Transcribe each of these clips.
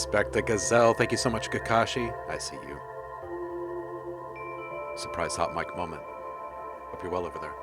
Respect the gazelle. Thank you so much, Kakashi. I see you. Surprise hot mic moment. Hope you're well over there.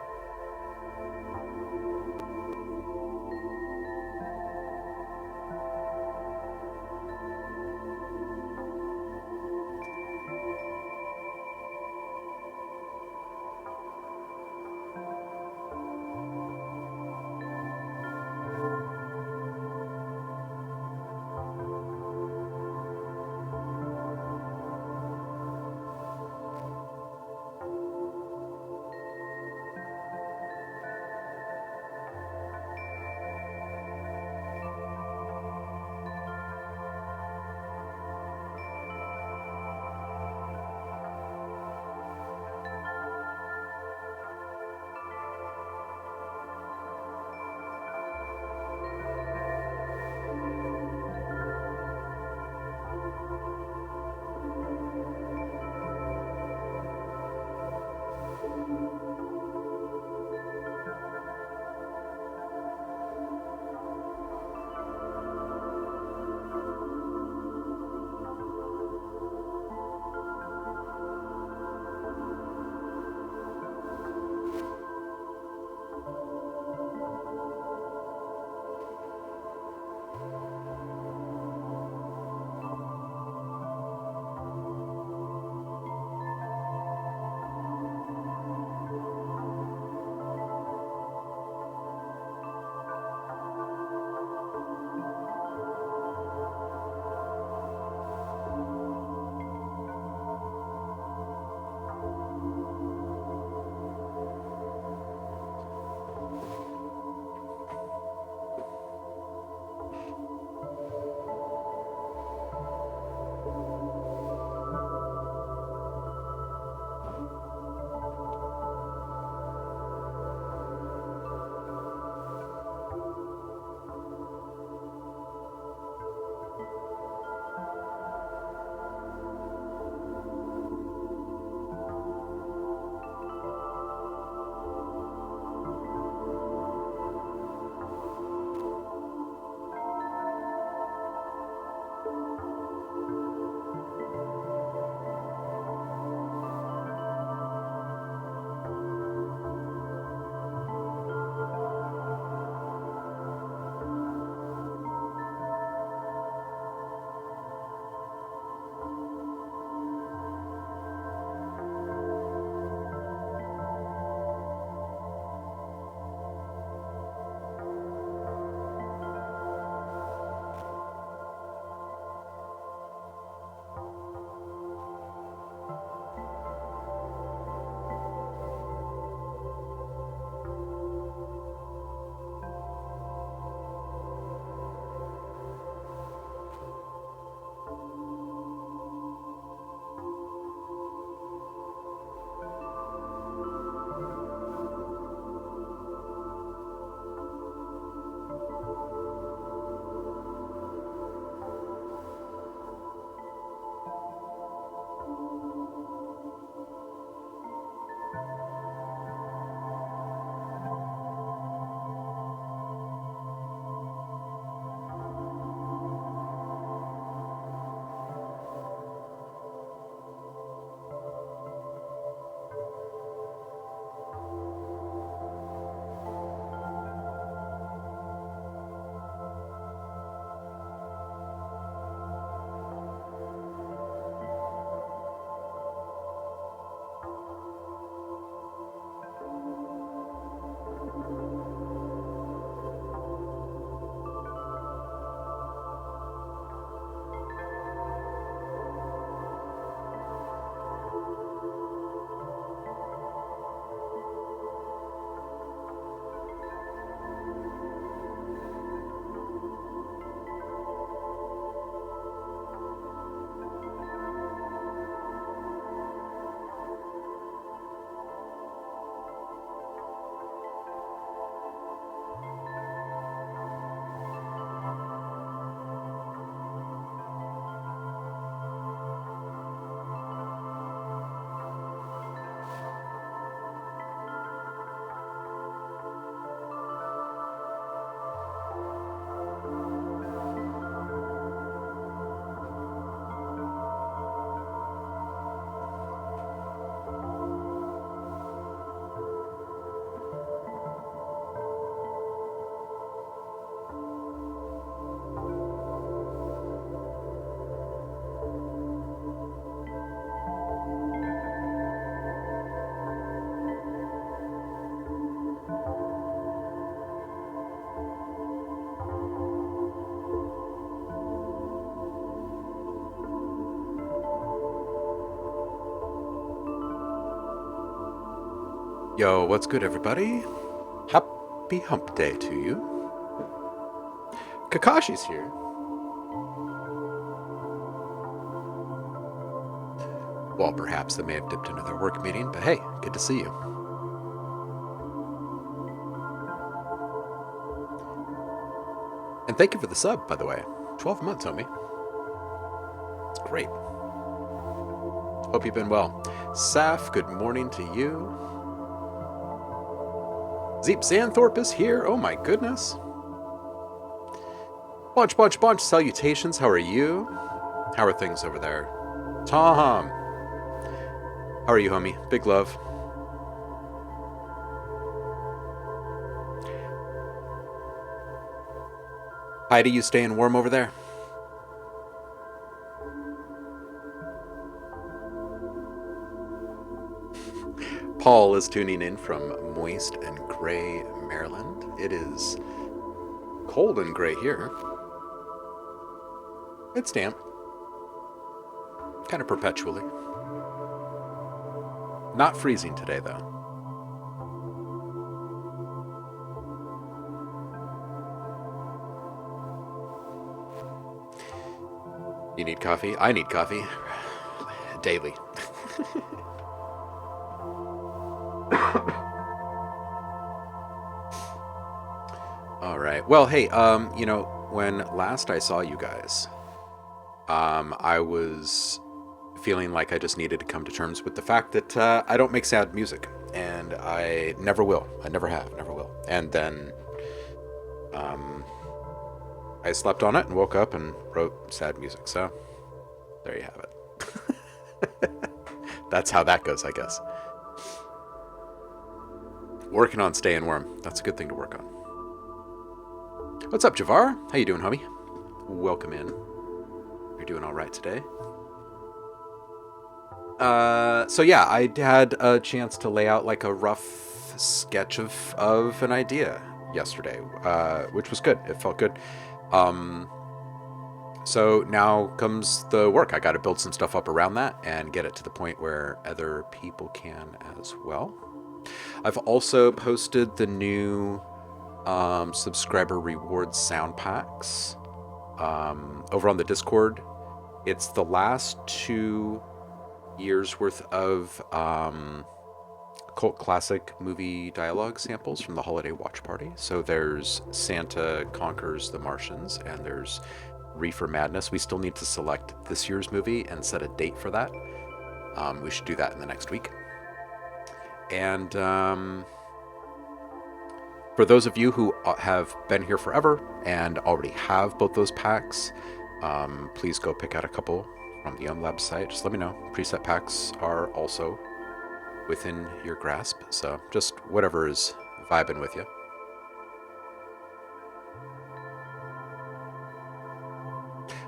Yo, what's good, everybody? Happy hump day to you. Kakashi's here. Well, perhaps they may have dipped into their work meeting, but hey, good to see you. And thank you for the sub, by the way. 12 months, homie. It's great. Hope you've been well. Saf, good morning to you. Zeep Zanthorpe is here. Oh my goodness. Bunch. Salutations. How are you? How are things over there? Tom. How are you, homie? Big love. Heidi, you staying warm over there? Paul is tuning in from moist and gray Maryland. It is cold and gray here. It's damp. Kind of perpetually. Not freezing today, though. You need coffee? I need coffee. Daily. All right. Well, hey, when last I saw you guys, I was feeling like I just needed to come to terms with the fact that I don't make sad music, and I never will. I never have, never will. And then I slept on it and woke up and wrote sad music. So there you have it. That's how that goes, I guess. Working on staying warm. That's a good thing to work on. What's up, Javar? How you doing, homie? Welcome in. You're doing all right today. So yeah, I had a chance to lay out like a rough sketch of an idea yesterday, which was good. It felt good. So now comes the work. I got to build some stuff up around that and get it to the point where other people can as well. I've also posted the new subscriber rewards sound packs over on the Discord. It's the last 2 years worth of cult classic movie dialogue samples from the holiday watch party. So there's Santa Conquers the Martians, and there's Reefer Madness. We still need to select this year's movie and set a date for that. We should do that in the next week. And for those of you who have been here forever and already have both those packs, please go pick out a couple from the OhmLab site. Just let me know. Preset packs are also within your grasp, so just whatever is vibing with you.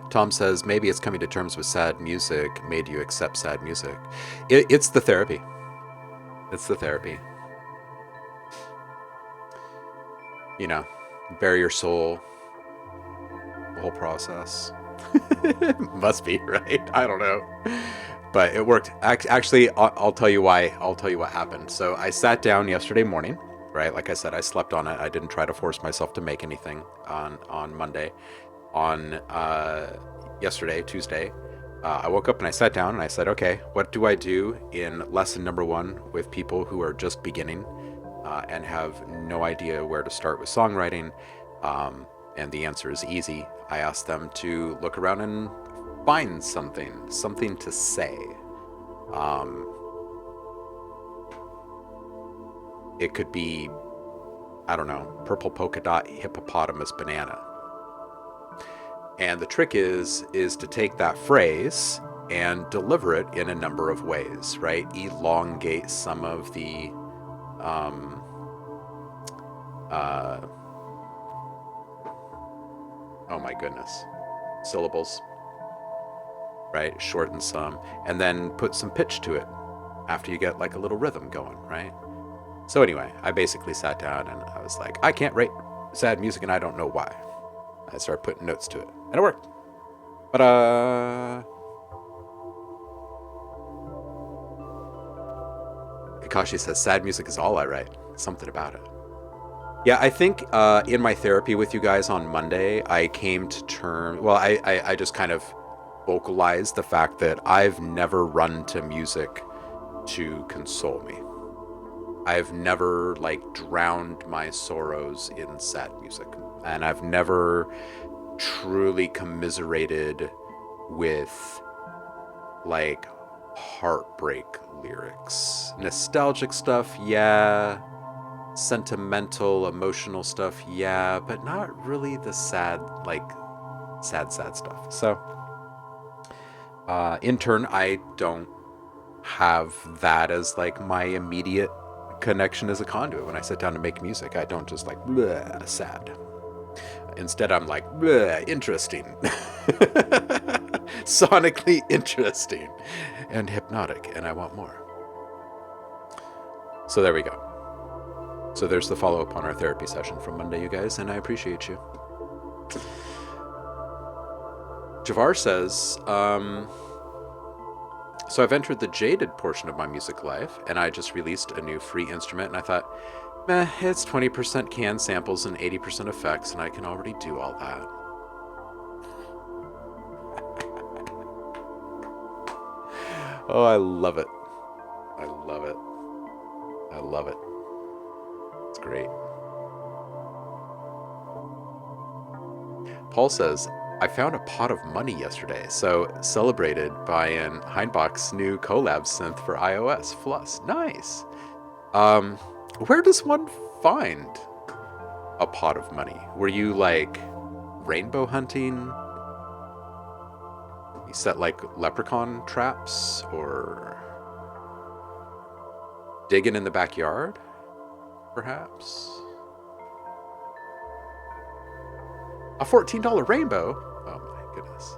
Tom says, maybe it's coming to terms with sad music made you accept sad music. It's the therapy. It's the therapy. You know, bare your soul, the whole process. Must be, right? I don't know. But it worked. Actually, I'll tell you why. I'll tell you what happened. So I sat down yesterday morning, right? Like I said, I slept on it. I didn't try to force myself to make anything on Monday. On yesterday, Tuesday, I woke up and I sat down and I said, okay, what do I do in lesson number 1 with people who are just beginning and have no idea where to start with songwriting? And the answer is easy. I asked them to look around and find something to say. It could be, I don't know, purple polka dot hippopotamus banana. And the trick is to take that phrase and deliver it in a number of ways, right? Elongate some of the oh my goodness, syllables, right? Shorten some, and then put some pitch to it after you get like a little rhythm going, right? So anyway, I basically sat down and I was like, I can't write sad music and I don't know why. I started putting notes to it, and it worked. But Kakashi says, sad music is all I write. Something about it. Yeah, I think in my therapy with you guys on Monday, I came to terms. Well, I just kind of vocalized the fact that I've never run to music to console me. I've never like drowned my sorrows in sad music, and I've never truly commiserated with like heartbreak lyrics. Nostalgic stuff, yeah. Sentimental, emotional stuff, yeah, but not really the sad, like sad stuff. So in turn, I don't have that as like my immediate connection as a conduit. When I sit down to make music, I don't just like bleh, sad. Instead, I'm like bleh, interesting. Sonically interesting and hypnotic, and I want more. So there we go. So there's the follow-up on our therapy session from Monday, you guys, and I appreciate you. Javar says, so I've entered the jaded portion of my music life, and I just released a new free instrument, and I thought, meh, it's 20% canned samples and 80% effects, and I can already do all that. Oh, I love it. I love it. I love it. It's great. Paul says, I found a pot of money yesterday, so celebrated buying Heinbach's new collab synth for iOS, Fluss. Nice. Where does one find a pot of money? Were you like rainbow hunting? You set like leprechaun traps, or digging in the backyard, perhaps? A $14 rainbow? Oh my goodness.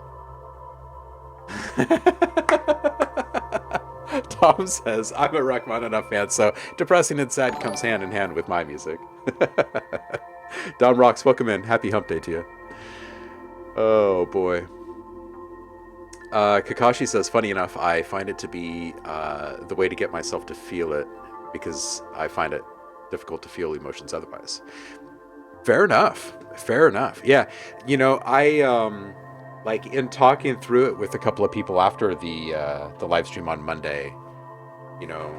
Tom says, I'm a Rachmaninoff fan, so depressing and sad comes hand in hand with my music. Don Rocks, welcome in. Happy hump day to you. Oh boy. Kakashi says, funny enough, I find it to be the way to get myself to feel it, because I find it difficult to feel emotions otherwise. Fair enough. Fair enough. Yeah. You know, I like in talking through it with a couple of people after the live stream on Monday, you know,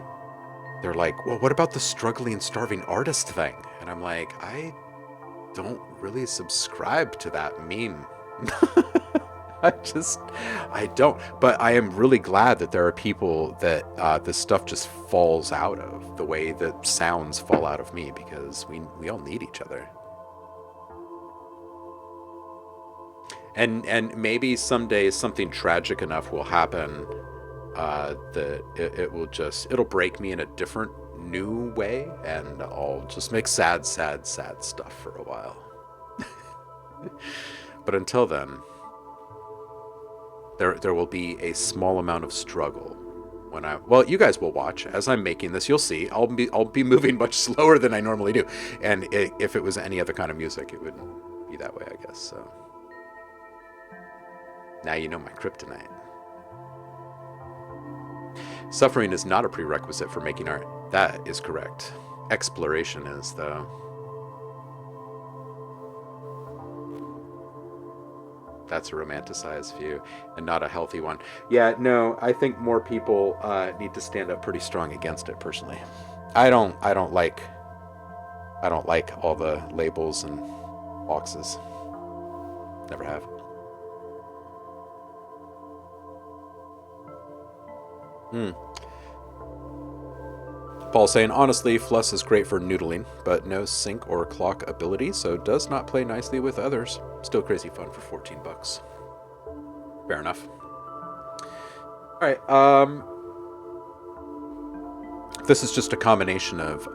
they're like, well, what about the struggling, starving artist thing? And I'm like, I don't really subscribe to that meme. I don't. But I am really glad that there are people that this stuff just falls out of, the way that sounds fall out of me, because we all need each other. And maybe someday something tragic enough will happen that it'll break me in a different, new way, and I'll just make sad stuff for a while. But until then, there will be a small amount of struggle when you guys will watch as I'm making this. You'll see I'll be moving much slower than I normally do, and if it was any other kind of music, it wouldn't be that way, I guess. So now you know my kryptonite. Suffering is not a prerequisite for making art. That is correct. Exploration is, though. That's a romanticized view and not a healthy one. Yeah, no, I think more people need to stand up pretty strong against it, personally. I don't like all the labels and boxes. Never have. Paul saying, honestly, Fluss is great for noodling, but no sync or clock ability, so does not play nicely with others. Still crazy fun for $14. Fair enough. All right. This is just a combination of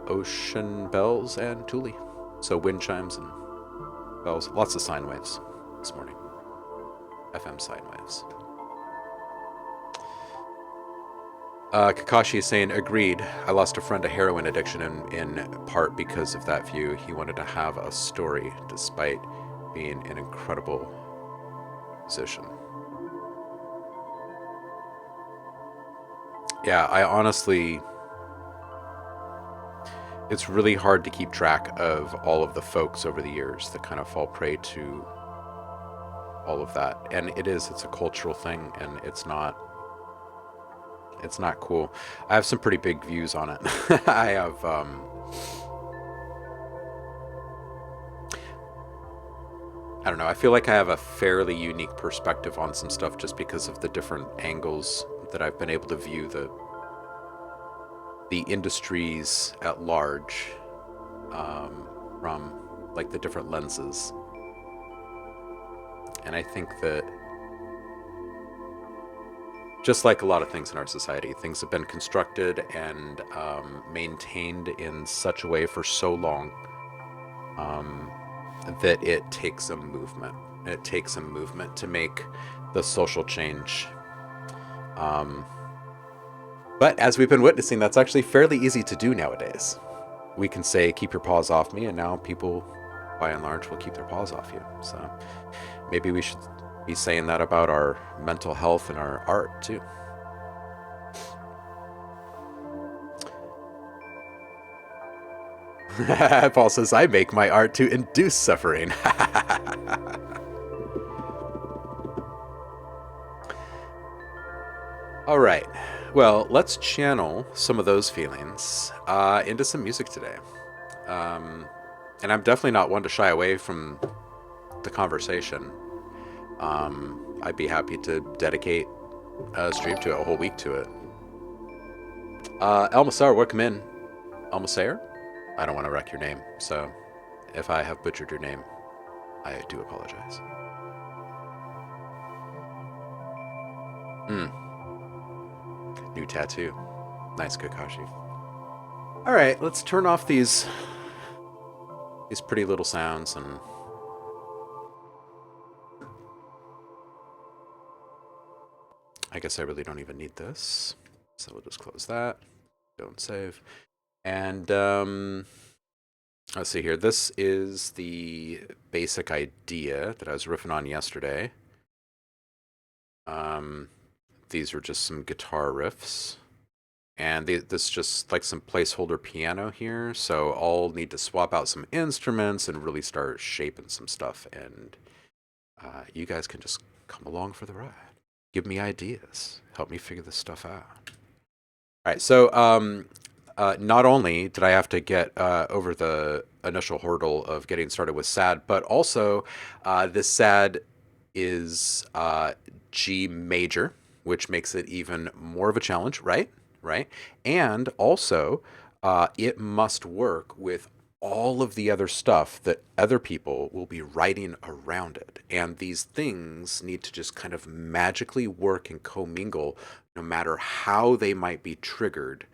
ocean bells and Thule. So wind chimes and bells. Lots of sine waves this morning. FM sine waves. Kakashi is saying, agreed. I lost a friend to heroin addiction in part because of that view. He wanted to have a story despite being an incredible musician. Yeah, I honestly, it's really hard to keep track of all of the folks over the years that kind of fall prey to all of that. And it's a cultural thing, and it's not cool. I have some pretty big views on it. I have, I don't know, I feel like I have a fairly unique perspective on some stuff just because of the different angles that I've been able to view the industries at large, from like the different lenses. And I think that just like a lot of things in our society, things have been constructed and maintained in such a way for so long, um, that it takes a movement. It takes a movement to make the social change. Um, but as we've been witnessing, that's actually fairly easy to do nowadays. We can say, keep your paws off me, and now people, by and large, will keep their paws off you. So maybe we should be saying that about our mental health and our art, too. Paul says, I make my art to induce suffering. All right. Well, let's channel some of those feelings into some music today. Um, and I'm definitely not one to shy away from the conversation. I'd be happy to dedicate a stream to it, a whole week to it. Elmasar, welcome in. Elmasar? I don't want to wreck your name, so if I have butchered your name, I do apologize. Hmm. New tattoo. Nice, Kakashi. All right, let's turn off these pretty little sounds, and I guess I really don't even need this, so we'll just close that. Don't save. And let's see here. This is the basic idea that I was riffing on yesterday. These were just some guitar riffs. And this is just like some placeholder piano here. So I'll need to swap out some instruments and really start shaping some stuff. And you guys can just come along for the ride. Give me ideas. Help me figure this stuff out. All right. So not only did I have to get over the initial hurdle of getting started with SAD, but also this SAD is G major, which makes it even more of a challenge, right? Right. And also, it must work with all of the other stuff that other people will be writing around it. And these things need to just kind of magically work and commingle no matter how they might be triggered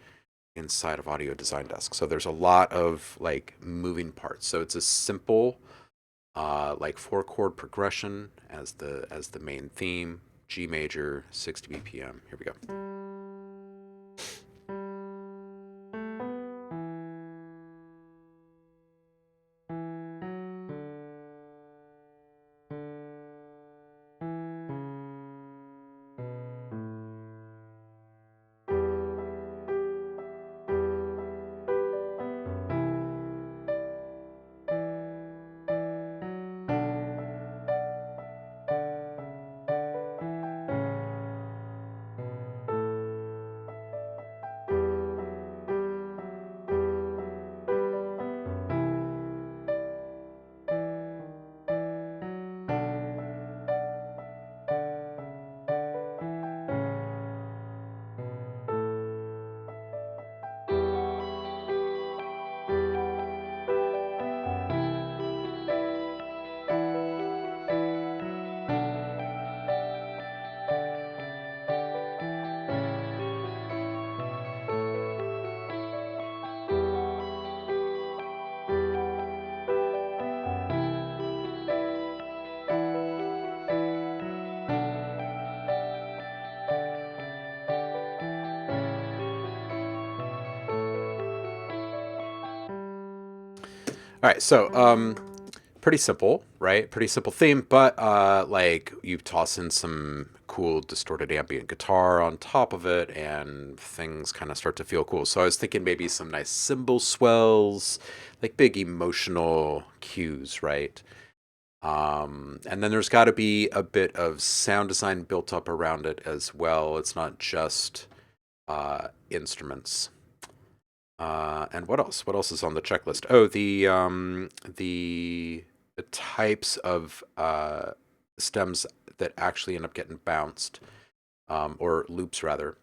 inside of Audio Design Desk. So there's a lot of like moving parts. So it's a simple like 4-chord progression as the main theme. G major, 60 BPM. Here we go. All right, so pretty simple, right? Pretty simple theme, but like you toss in some cool distorted ambient guitar on top of it, and things kind of start to feel cool. So I was thinking maybe some nice cymbal swells, like big emotional cues, right? And then there's got to be a bit of sound design built up around it as well. It's not just instruments. And what else? What else is on the checklist? Oh, the types of stems that actually end up getting bounced, or loops rather.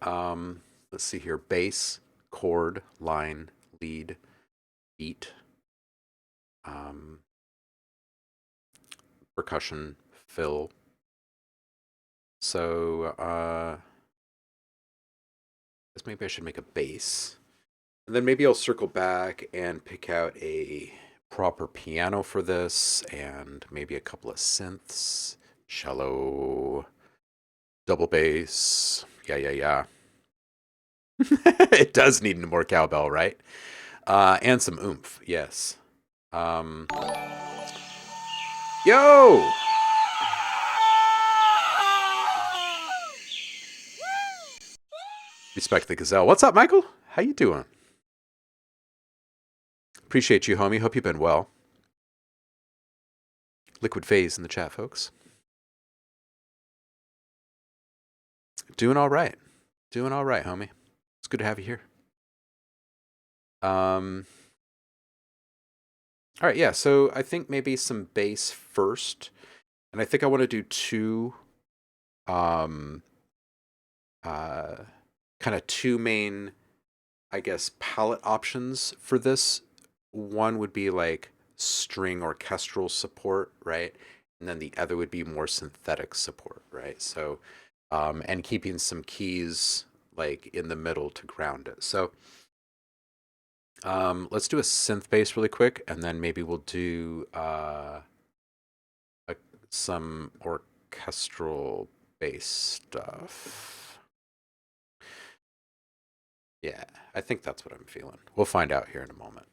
Let's see here: bass, chord, line, lead, beat, um, percussion, fill. So, guess maybe I should make a bass. And then maybe I'll circle back and pick out a proper piano for this, and maybe a couple of synths, cello, double bass. Yeah. It does need more cowbell, right? And some oomph, yes. Yo! Respect the gazelle. What's up, Michael? How you doing? Appreciate you, homie. Hope you've been well. Liquid phase in the chat, folks. Doing all right. Doing all right, homie. It's good to have you here. All right, yeah. So I think maybe some bass first, and I think I want to do two, um, kind of two main, I guess, palette options for this. One would be like string orchestral support, right? And then the other would be more synthetic support, right? So, and keeping some keys like in the middle to ground it. So, let's do a synth bass really quick, and then maybe we'll do some orchestral bass stuff. Yeah, I think that's what I'm feeling. We'll find out here in a moment.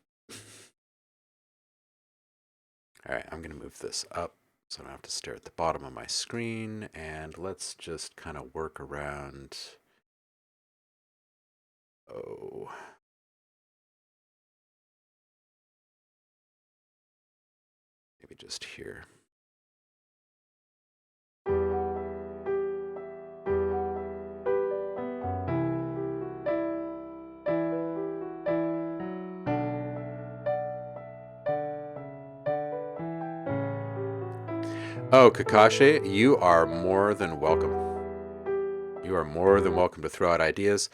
All right, I'm going to move this up so I don't have to stare at the bottom of my screen, and let's just kind of work around. Oh. Maybe just here. Oh, Kakashi, you are more than welcome. You are more than welcome to throw out ideas.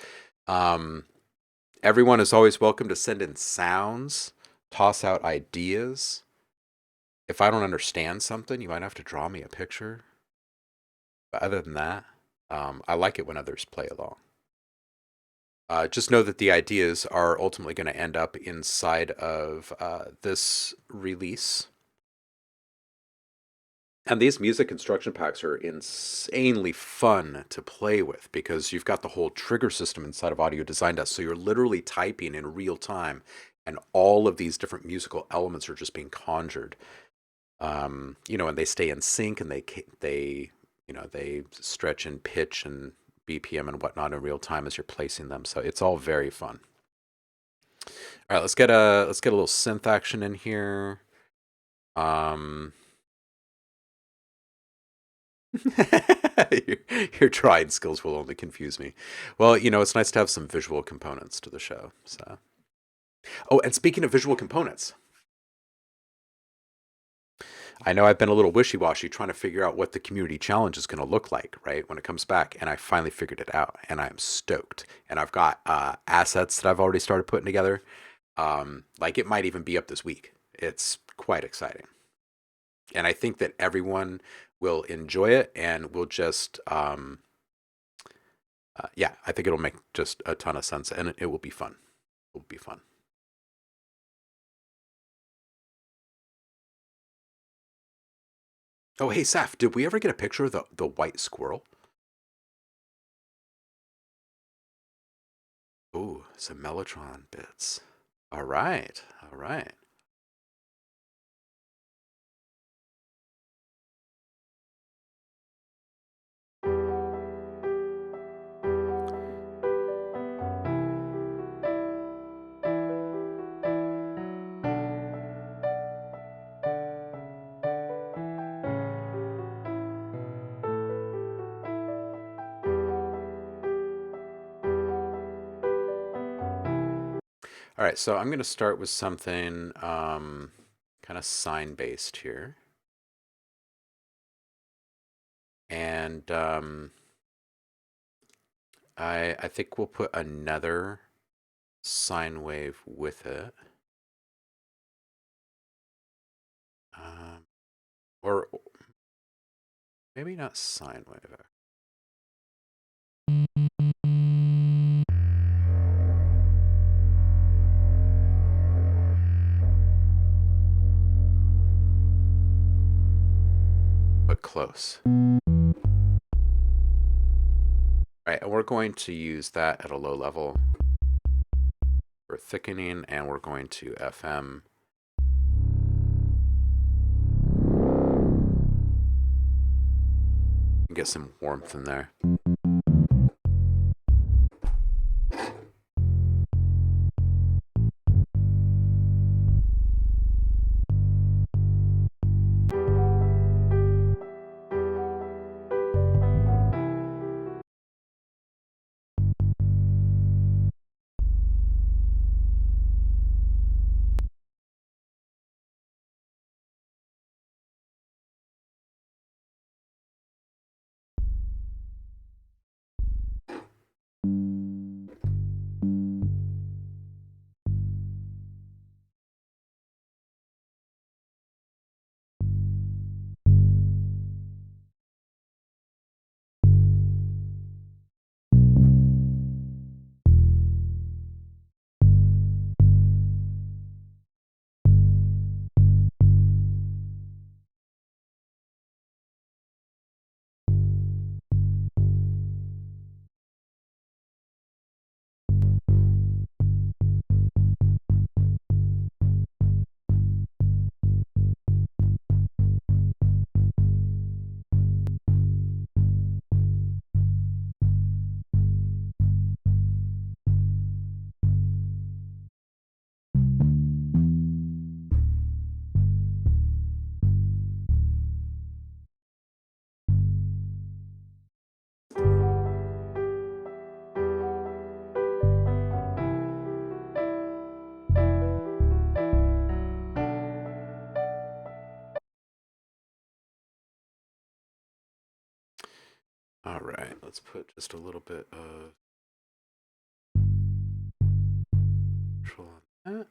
Everyone is always welcome to send in sounds, toss out ideas. If I don't understand something, you might have to draw me a picture. But other than that, I like it when others play along. Just know that the ideas are ultimately going to end up inside of this release. And these music instruction packs are insanely fun to play with because you've got the whole trigger system inside of Audio Design Desk. So you're literally typing in real time, and all of these different musical elements are just being conjured. And they stay in sync, and they stretch in pitch and BPM and whatnot in real time as you're placing them. So it's all very fun. All right, let's get a little synth action in here. Your tried skills will only confuse me. Well, it's nice to have some visual components to the show. So, oh, and speaking of visual components, I know I've been a little wishy-washy trying to figure out what the community challenge is going to look like, right, when it comes back, and I finally figured it out, and I'm stoked. And I've got assets that I've already started putting together. Like it might even be up this week. It's quite exciting, and I think that everyone will enjoy it, and will just yeah, I think it'll make just a ton of sense, and it will be fun. It will be fun. Oh, hey, Saf, did we ever get a picture of the white squirrel? Ooh, some Mellotron bits. All right, all right. All right, so I'm going to start with something kind of sine based here. And I think we'll put another sine wave with it. Um, or maybe not sine wave. But close. All right, and we're going to use that at a low level for thickening, and we're going to FM. And get some warmth in there. All right, let's put just a little bit of control on that.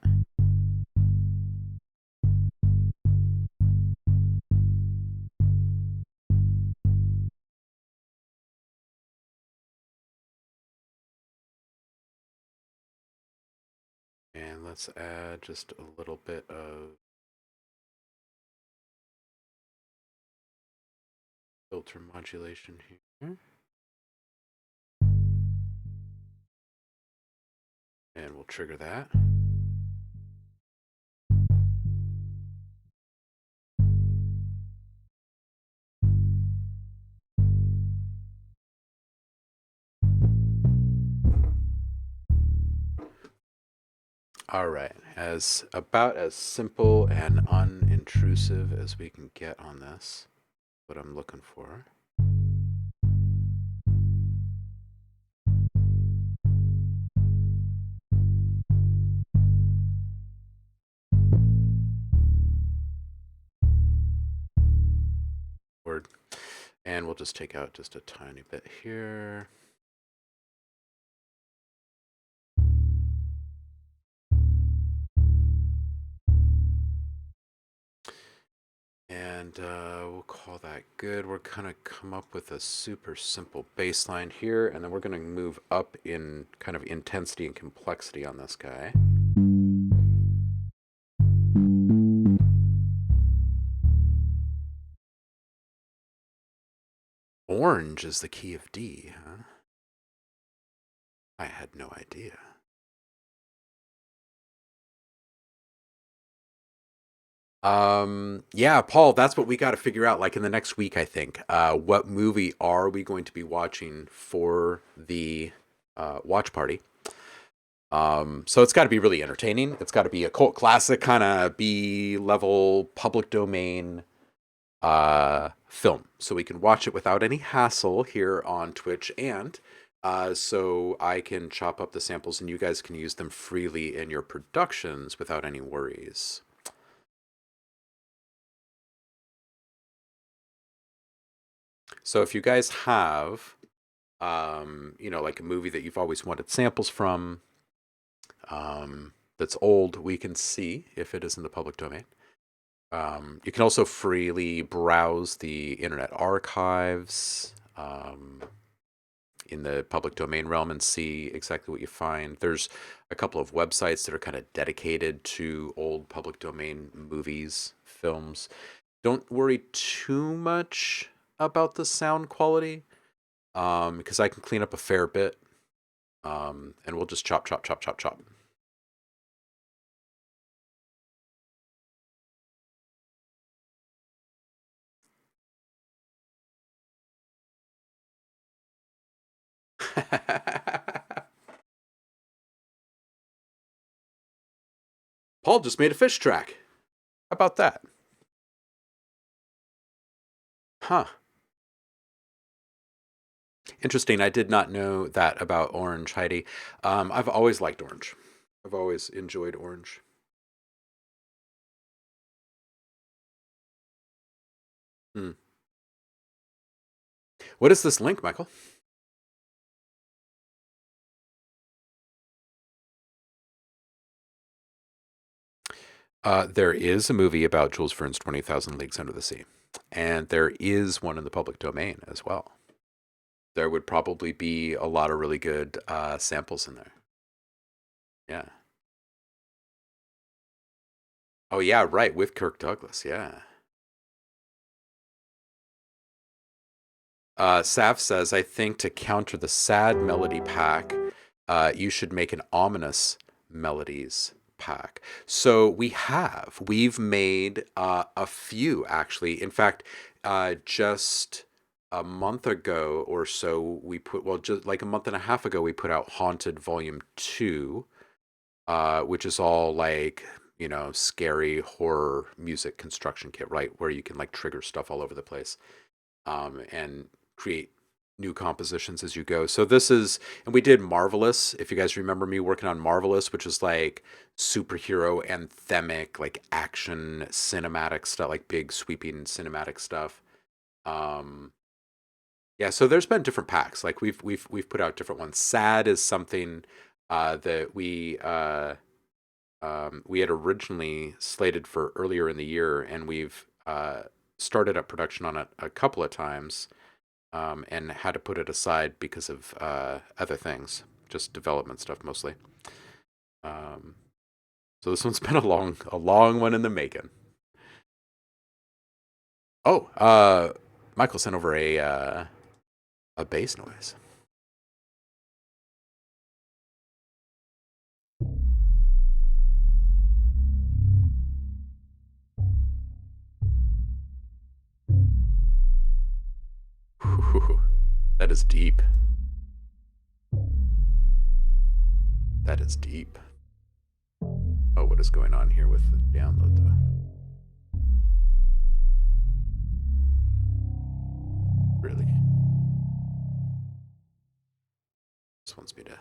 And let's add just a little bit of filter modulation here. And we'll trigger that. All right, as about as simple and unintrusive as we can get on this, what I'm looking for. Word. And we'll just take out just a tiny bit here. And we'll call that good. We're going to come up with a super simple baseline here, and then we're going to move up in kind of intensity and complexity on this guy. Orange is the key of D, huh? I had no idea. Yeah, Paul, that's what we got to figure out, like in the next week, I think. What movie are we going to be watching for the watch party? So it's got to be really entertaining. It's got to be a cult classic, kind of B-level public domain film, so we can watch it without any hassle here on Twitch. And So I can chop up the samples and you guys can use them freely in your productions without any worries. So if you guys have, like a movie that you've always wanted samples from, that's old, we can see if it is in the public domain. You can also freely browse the Internet Archives in the public domain realm and see exactly what you find. There's a couple of websites that are kind of dedicated to old public domain movies, films. Don't worry too much about the sound quality because I can clean up a fair bit and we'll just chop, chop, chop, chop, chop. Paul just made a fish track. How about that? Huh. Interesting. I did not know that about orange, Heidi. I've always liked orange. I've always enjoyed orange. Hmm. What is this link, Michael? There is a movie about Jules Verne's 20,000 Leagues Under the Sea, and there is one in the public domain as well. There would probably be a lot of really good samples in there. Yeah. Oh, yeah, right, with Kirk Douglas. Yeah. Sav says, I think to counter the sad melody pack, you should make an ominous melodies pack. So we've made a few actually. In fact, just a month ago or so, just like a month and a half ago, we put out Haunted Volume 2, which is all like, scary horror music construction kit, right? Where you can like trigger stuff all over the place and create new compositions as you go. So this is, and we did Marvelous. If you guys remember me working on Marvelous, which is like superhero anthemic, like action cinematic stuff, like big sweeping cinematic stuff. Um, yeah, so there's been different packs. Like we've put out different ones. Sad is something that we had originally slated for earlier in the year, and we've started up production on it a couple of times and had to put it aside because of other things, just development stuff mostly. Um, so this one's been a long one in the making. Oh, Michael sent over a bass noise. Whew, that is deep. That is deep. Oh, what is going on here with the download though? Really? This wants me to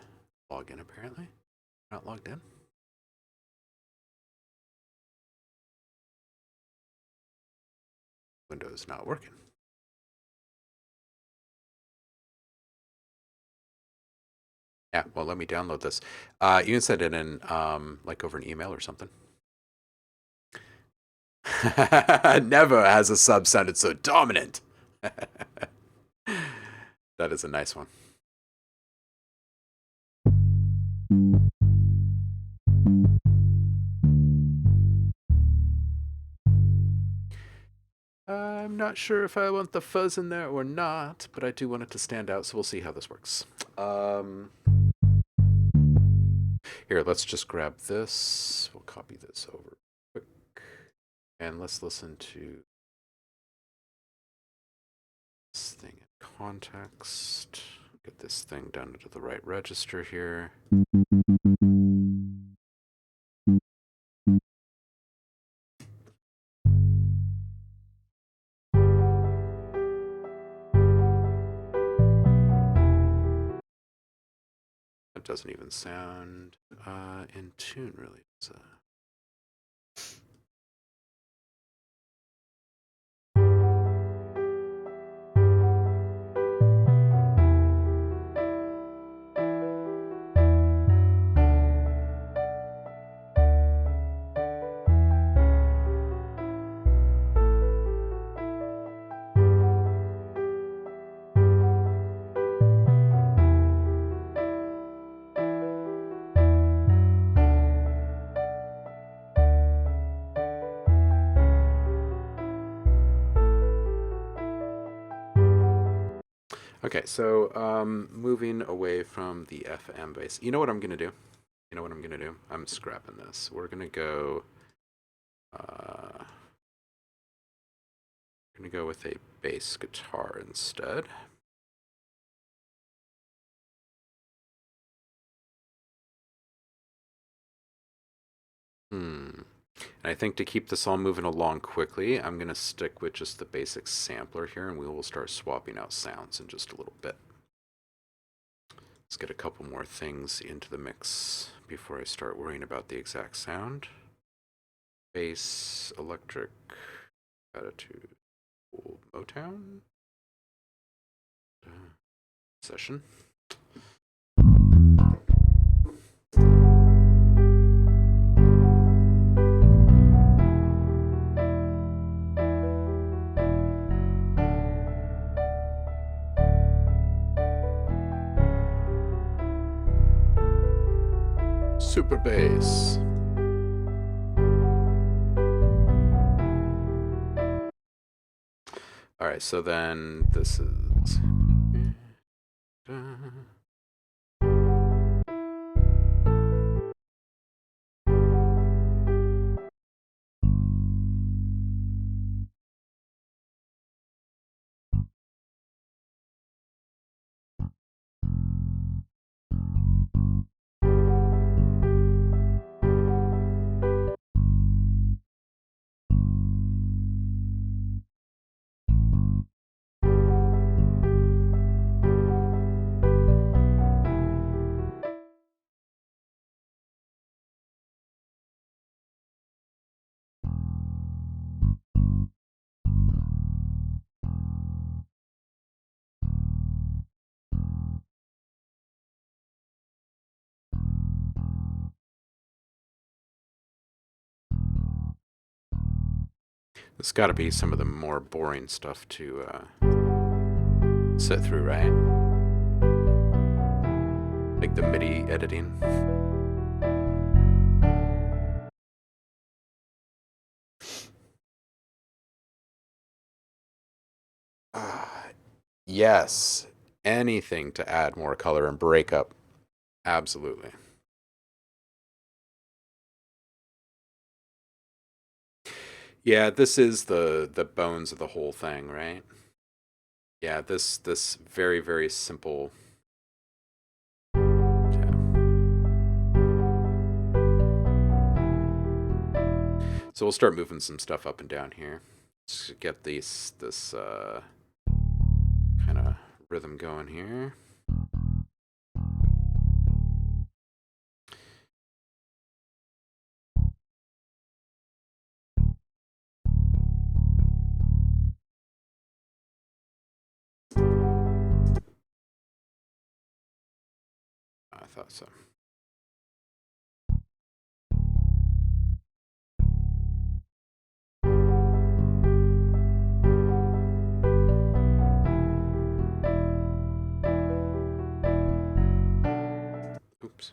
log in apparently. Not logged in. Windows not working. Yeah, well, let me download this. You can send it in, like over an email or something. Never has a sub sounded so dominant. That is a nice one. I'm not sure if I want the fuzz in there or not, but I do want it to stand out, so we'll see how this works. Here, let's just grab this. We'll copy this over quick. And let's listen to this thing in context. Get this thing down to the right register here. doesn't even sound in tune, really. Okay, so moving away from the FM base, you know what I'm gonna do? You know what I'm gonna do? I'm scrapping this. We're gonna go. Gonna go with a bass guitar instead. And I think to keep this all moving along quickly, I'm going to stick with just the basic sampler here, and we will start swapping out sounds in just a little bit. Let's get a couple more things into the mix before I start worrying about the exact sound. Bass, electric, attitude, Motown, session. Super bass. All right, so then this is. It's got to be some of the more boring stuff to sit through, right? Like the MIDI editing. Yes, anything to add more color and break up. Absolutely. Yeah, this is the bones of the whole thing, right? Yeah, this very, very simple. Okay. So we'll start moving some stuff up and down here. Just get this kind of rhythm going here. I thought so. Oops.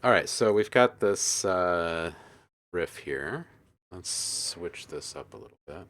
All right, so we've got this riff here. Let's switch this up a little bit.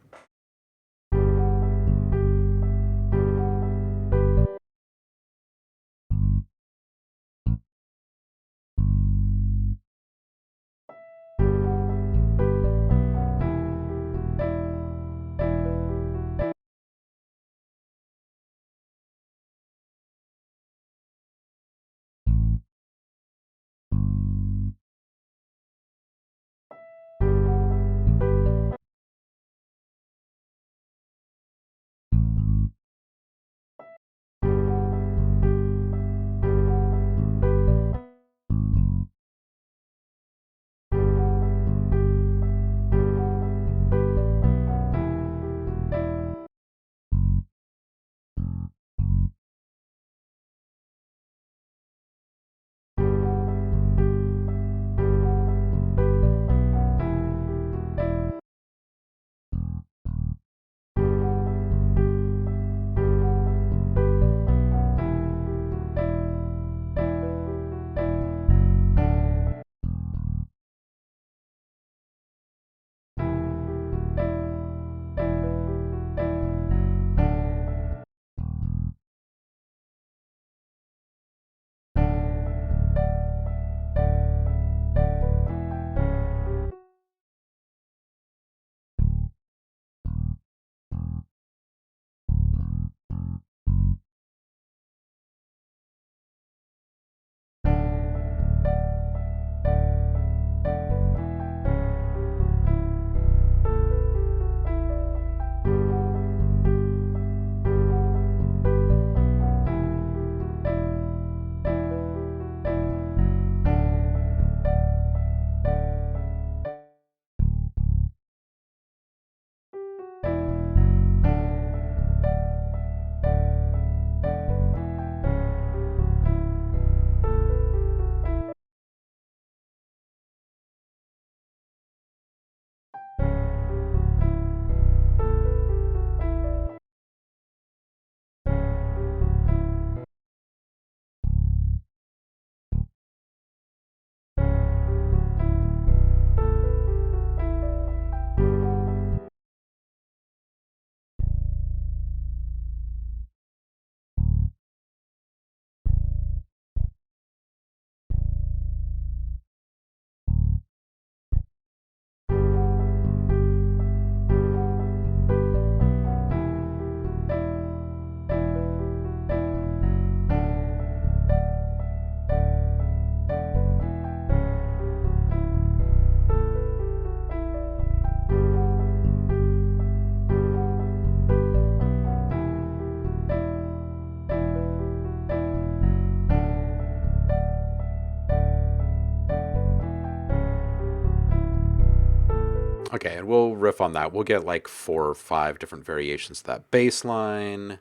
Okay, and we'll riff on that. We'll get like 4 or 5 different variations of that bass line.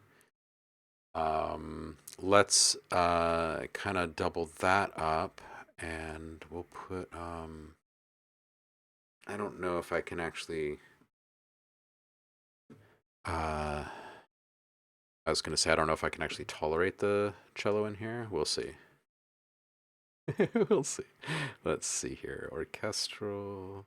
Let's kind of double that up, and we'll put I don't know if I can actually I was gonna say I don't know if I can actually tolerate the cello in here. We'll see. We'll see. Let's see here. Orchestral.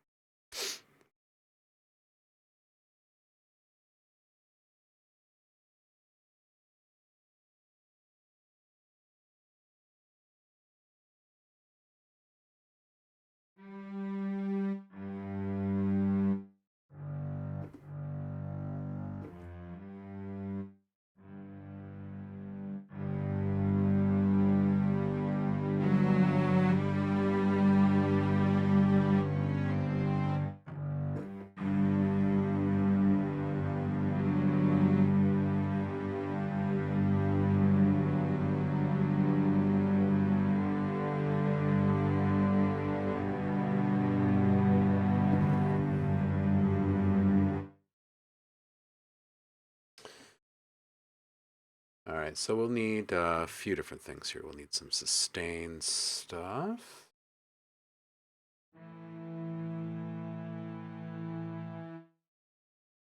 All right, so we'll need a few different things here. We'll need some sustained stuff.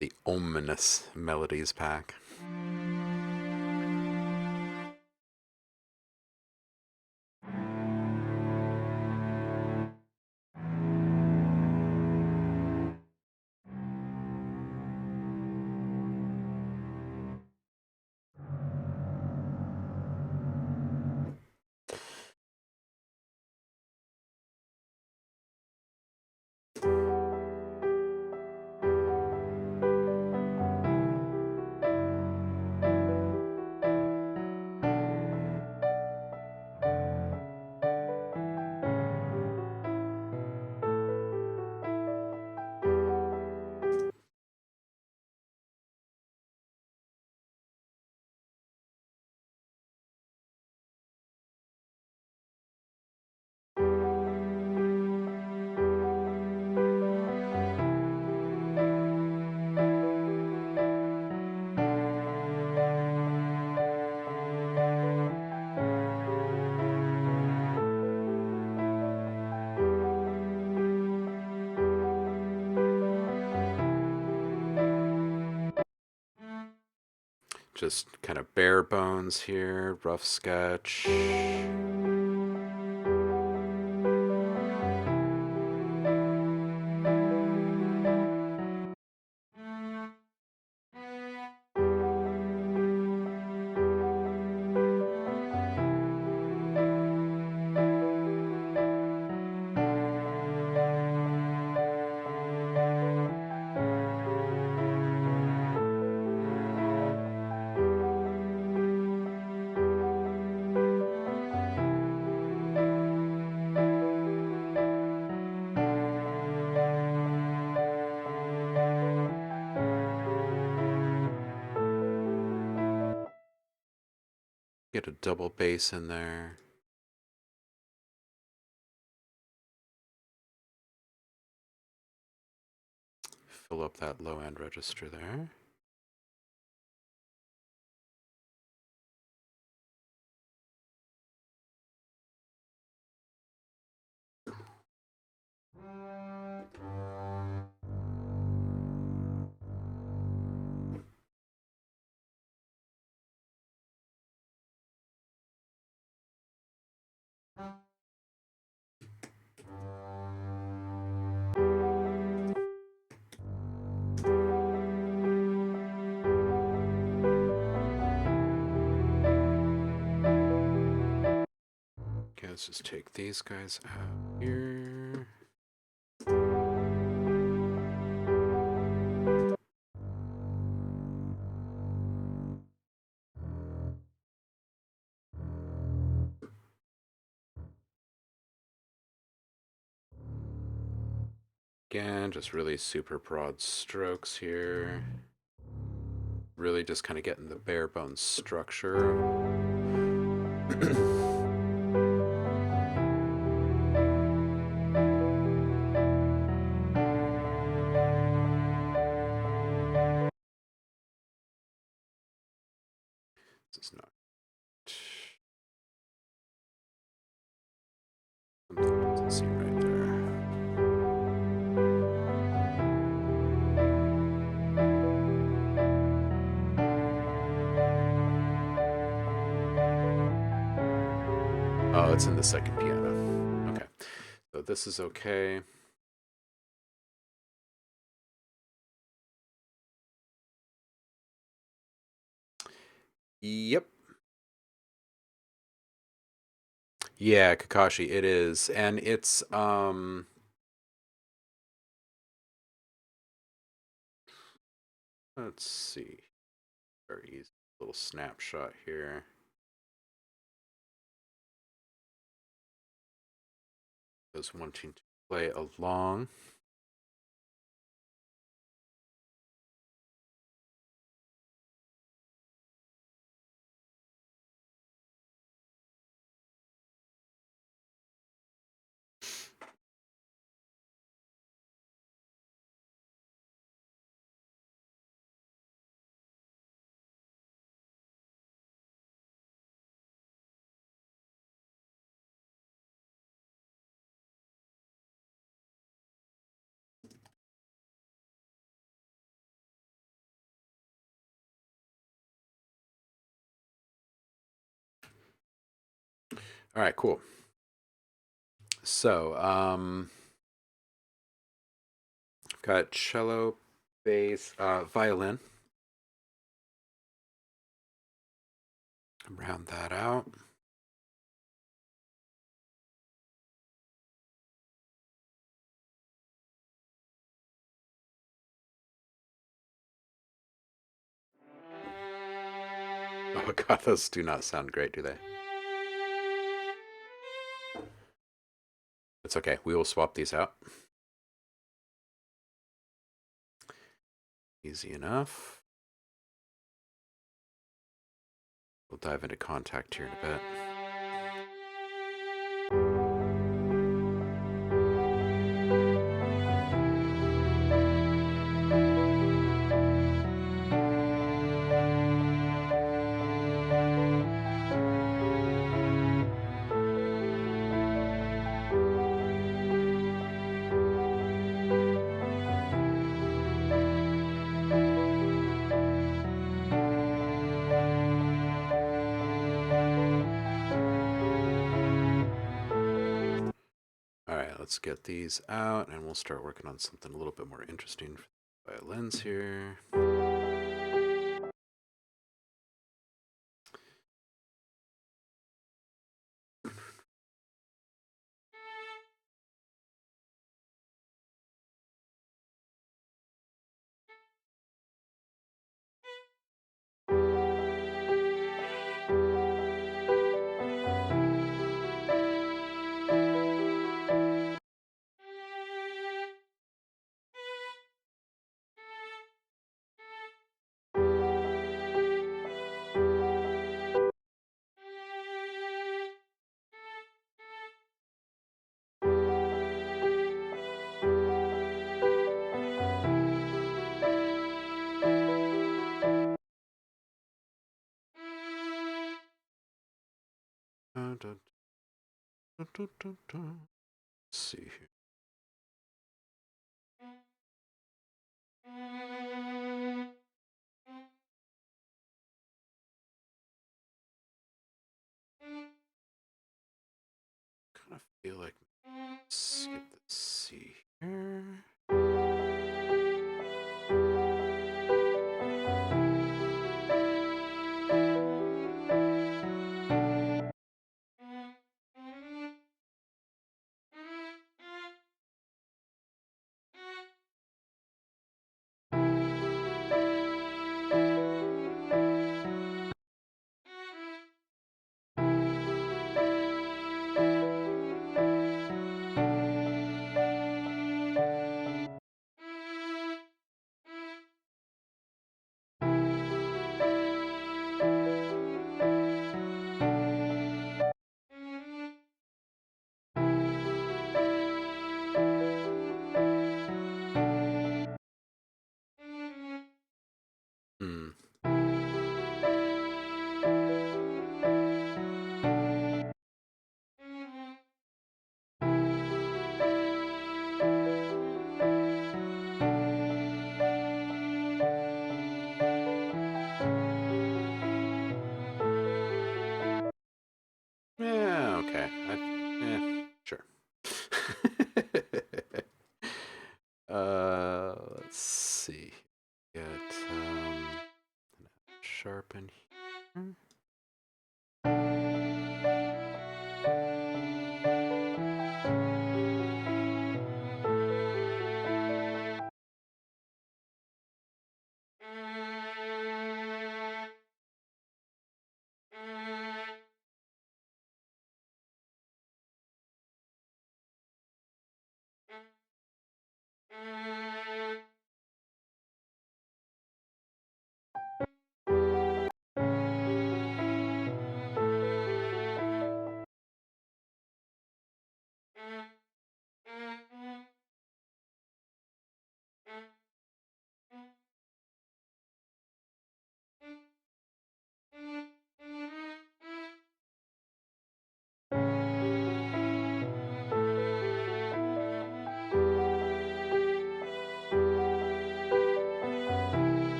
The ominous melodies pack. Just kind of bare bones here, rough sketch. Get a double bass in there. Fill up that low end register there. Okay, let's just take these guys out here. Again, just really super broad strokes here. Really just kind of getting the bare bones structure. This is not. Something doesn't seem right there. Oh, it's in the second piano. Okay. So this is okay. Yep. Yeah, Kakashi, it is. And it's let's see. Very easy little snapshot here. Those wanting to play along. All right, cool. So, I've got cello, bass, violin. Round that out. Oh god, those do not sound great, do they? It's okay. We will swap these out. Easy enough. We'll dive into kontakt here in a bit. All right, let's get these out and we'll start working on something a little bit more interesting for the violins here. Let's see here. Kind of feel like skip the C here.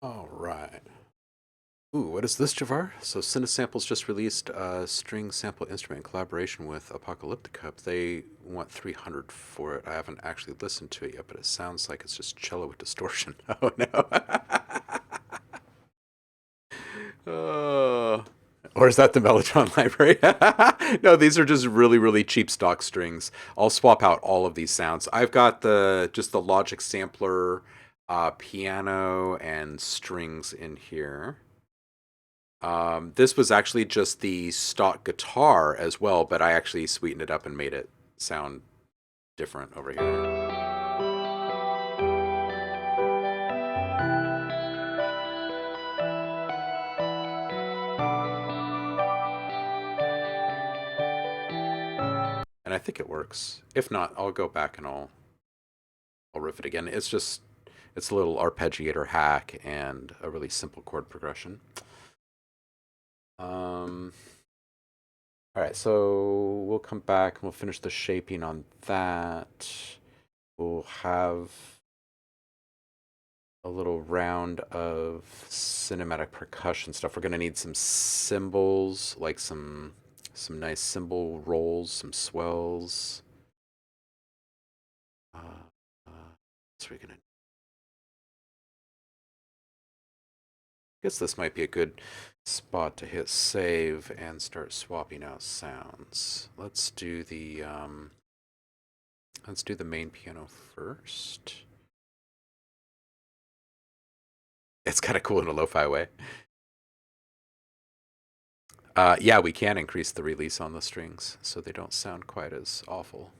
All right. Ooh, what is this, Javar? So Cinesamples just released a string sample instrument in collaboration with Apocalyptica. They want 300 for it. I haven't actually listened to it yet, but it sounds like it's just cello with distortion. Oh no. Oh. Or is that the Mellotron library? No, these are just really, really cheap stock strings. I'll swap out all of these sounds. I've got just the Logic sampler, piano, and strings in here. This was actually just the stock guitar as well, but I actually sweetened it up and made it sound different over here. And I think it works. If not, I'll go back and I'll riff it again. It's a little arpeggiator hack and a really simple chord progression. All right, so we'll come back and we'll finish the shaping on that. We'll have a little round of cinematic percussion stuff. We're gonna need some cymbals, like some nice cymbal rolls, some swells. So we're gonna. Guess this might be a good spot to hit save and start swapping out sounds. Let's do the main piano first. It's kind of cool in a lo-fi way. Yeah, we can increase the release on the strings so they don't sound quite as awful.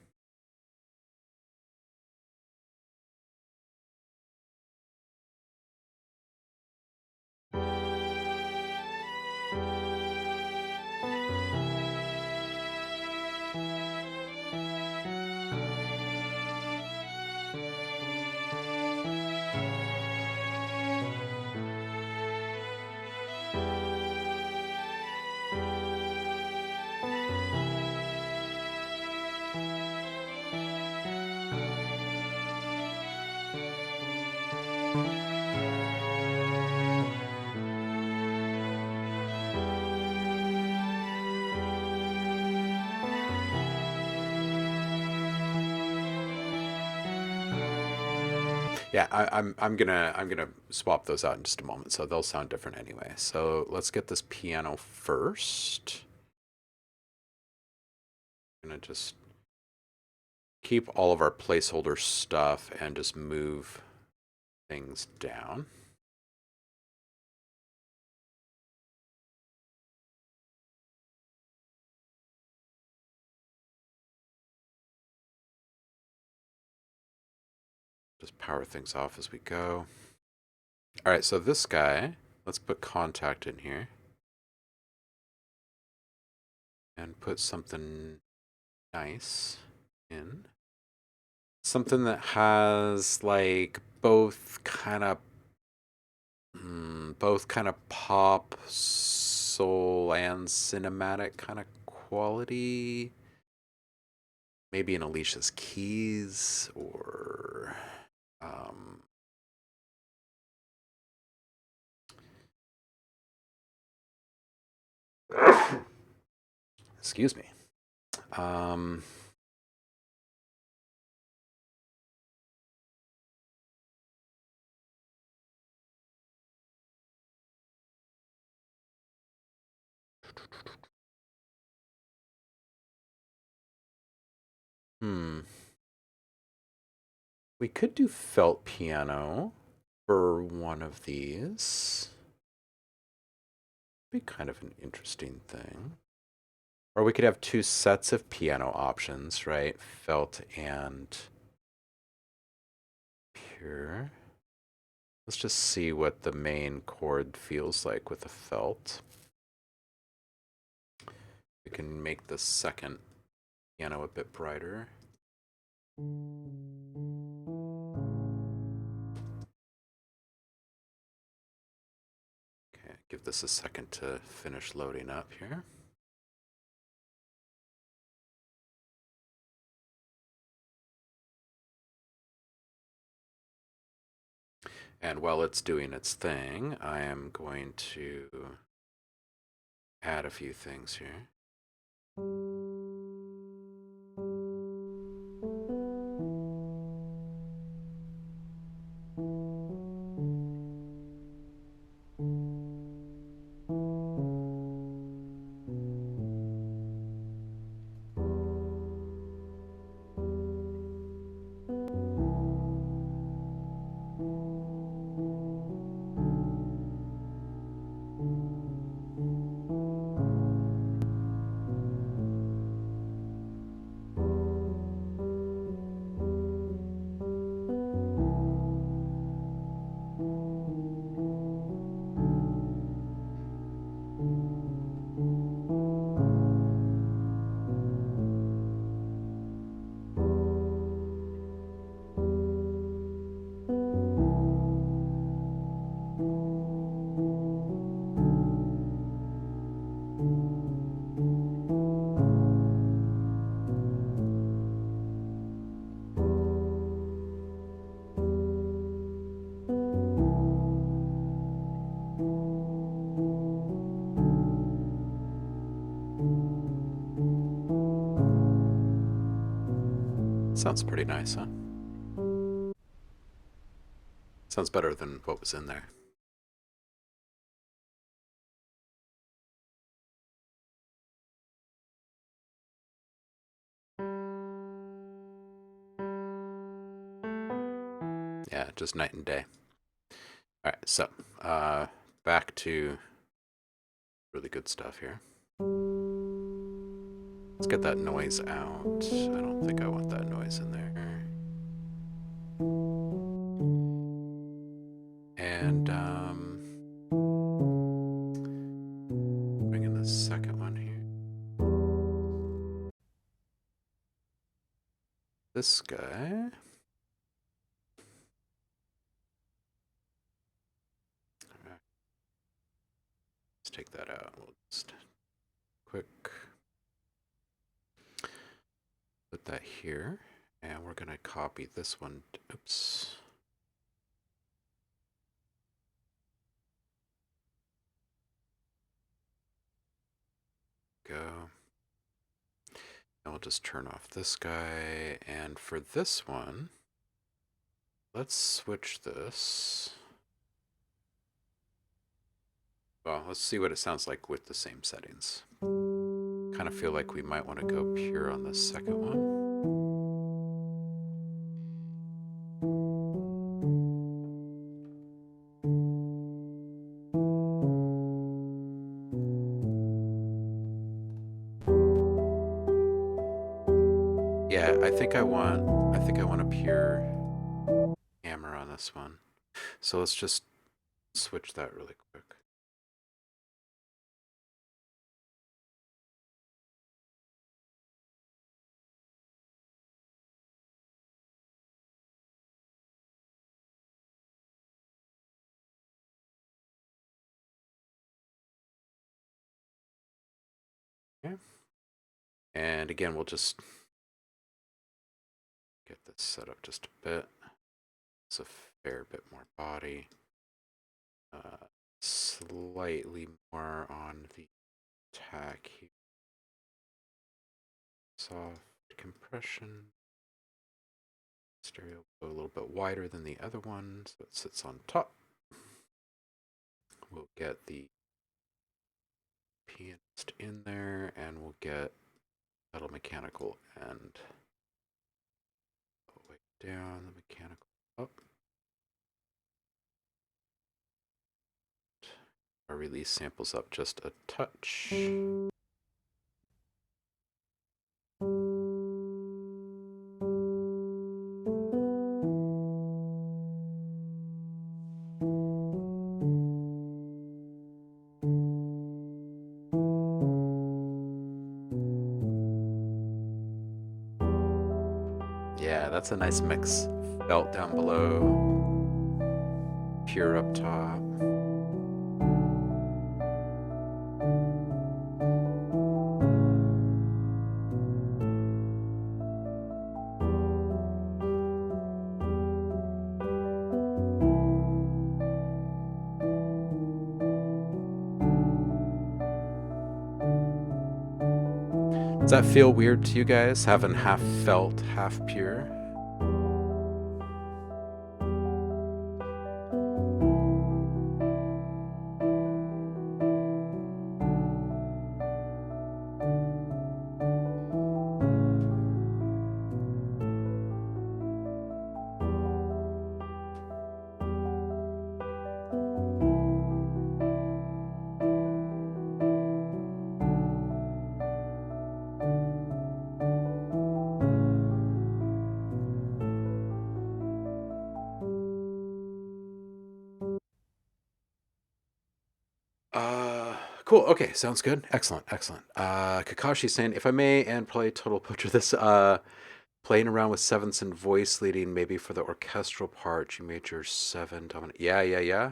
Yeah, I'm gonna swap those out in just a moment, so they'll sound different anyway. So let's get this piano first. I'm gonna just keep all of our placeholder stuff and just move things down. Just power things off as we go. All right, so this guy, let's put kontakt in here. And put something nice in. Something that has like both kind of Both kind of pop, soul, and cinematic kind of quality. Maybe an Alicia's Keys or um, excuse me. Um, hmm. We could do felt piano for one of these. Be kind of an interesting thing. Or we could have two sets of piano options, right? Felt and pure. Let's just see what the main chord feels like with the felt. We can make the second piano a bit brighter. Okay, give this a second to finish loading up here. And while it's doing its thing, I am going to add a few things here. Sounds pretty nice, huh? Sounds better than what was in there. Yeah, just night and day. All right, so back to really good stuff here. Let's get that noise out. I don't think I want that noise in there. And bring in the second one here. This guy. Let's take that out. We'll just quick put that here. And we're going to copy this one. Oops. Go. And we'll just turn off this guy. And for this one, let's switch this. Well, let's see what it sounds like with the same settings. Kind of feel like we might want to go pure on the second one. Yeah, I think I want a pure hammer on this one. So let's just switch that really quick. Okay. And again, we'll just get this set up just a bit. It's a fair bit more body. Slightly more on the tack here. Soft compression. Stereo a little bit wider than the other one, so it sits on top. We'll get the pianist in there, and we'll get metal mechanical end. Way down, the mechanical up. Our release samples up just a touch. Yeah, that's a nice mix. Felt down below, pure up top. Does that feel weird to you guys, having half felt, half pure? Cool. Okay, sounds good. Excellent, excellent. Kakashi saying, if I may, and probably total butcher this, playing around with sevenths and voice leading, maybe for the orchestral part, G major 7 dominant. Yeah, yeah, yeah.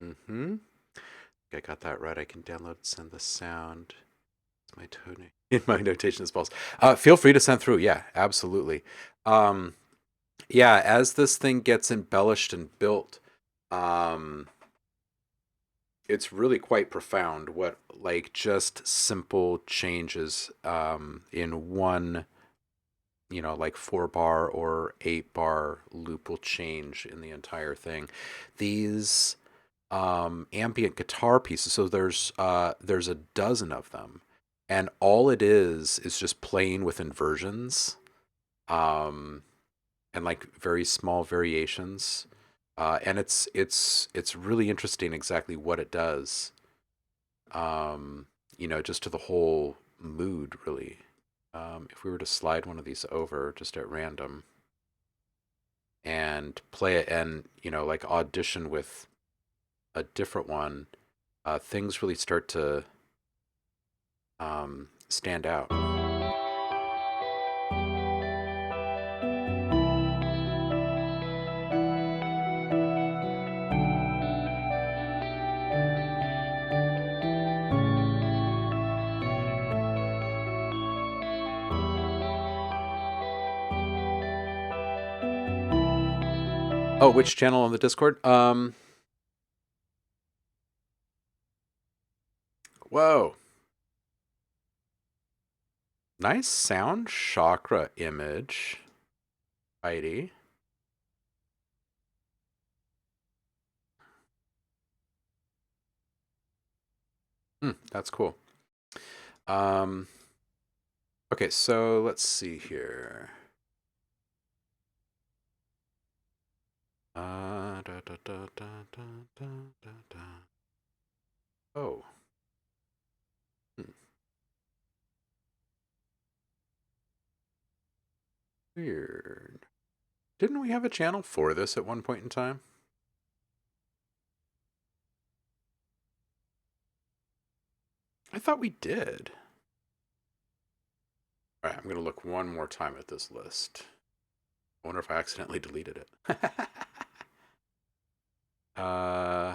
Mm-hmm. I got that right. I can download, send the sound. It's my tone in my notation as well. Feel free to send through. Yeah, absolutely. Um, yeah, as this thing gets embellished and built, um, it's really quite profound what like just simple changes in one, like 4 bar or 8 bar loop will change in the entire thing. These ambient guitar pieces, so there's a dozen of them, and all it is just playing with inversions, um, and like very small variations. And it's really interesting exactly what it does, um, just to the whole mood, really. If we were to slide one of these over just at random and play it and, like audition with a different one, things really start to stand out. Oh, which channel on the Discord? Whoa. Nice sound chakra image. Heidi. That's cool. Um, okay, so let's see here. Da, da, da, da, da, da, da, da. Oh. Hmm. Weird. Didn't we have a channel for this at one point in time? I thought we did. All right, I'm going to look one more time at this list. I wonder if I accidentally deleted it. uh,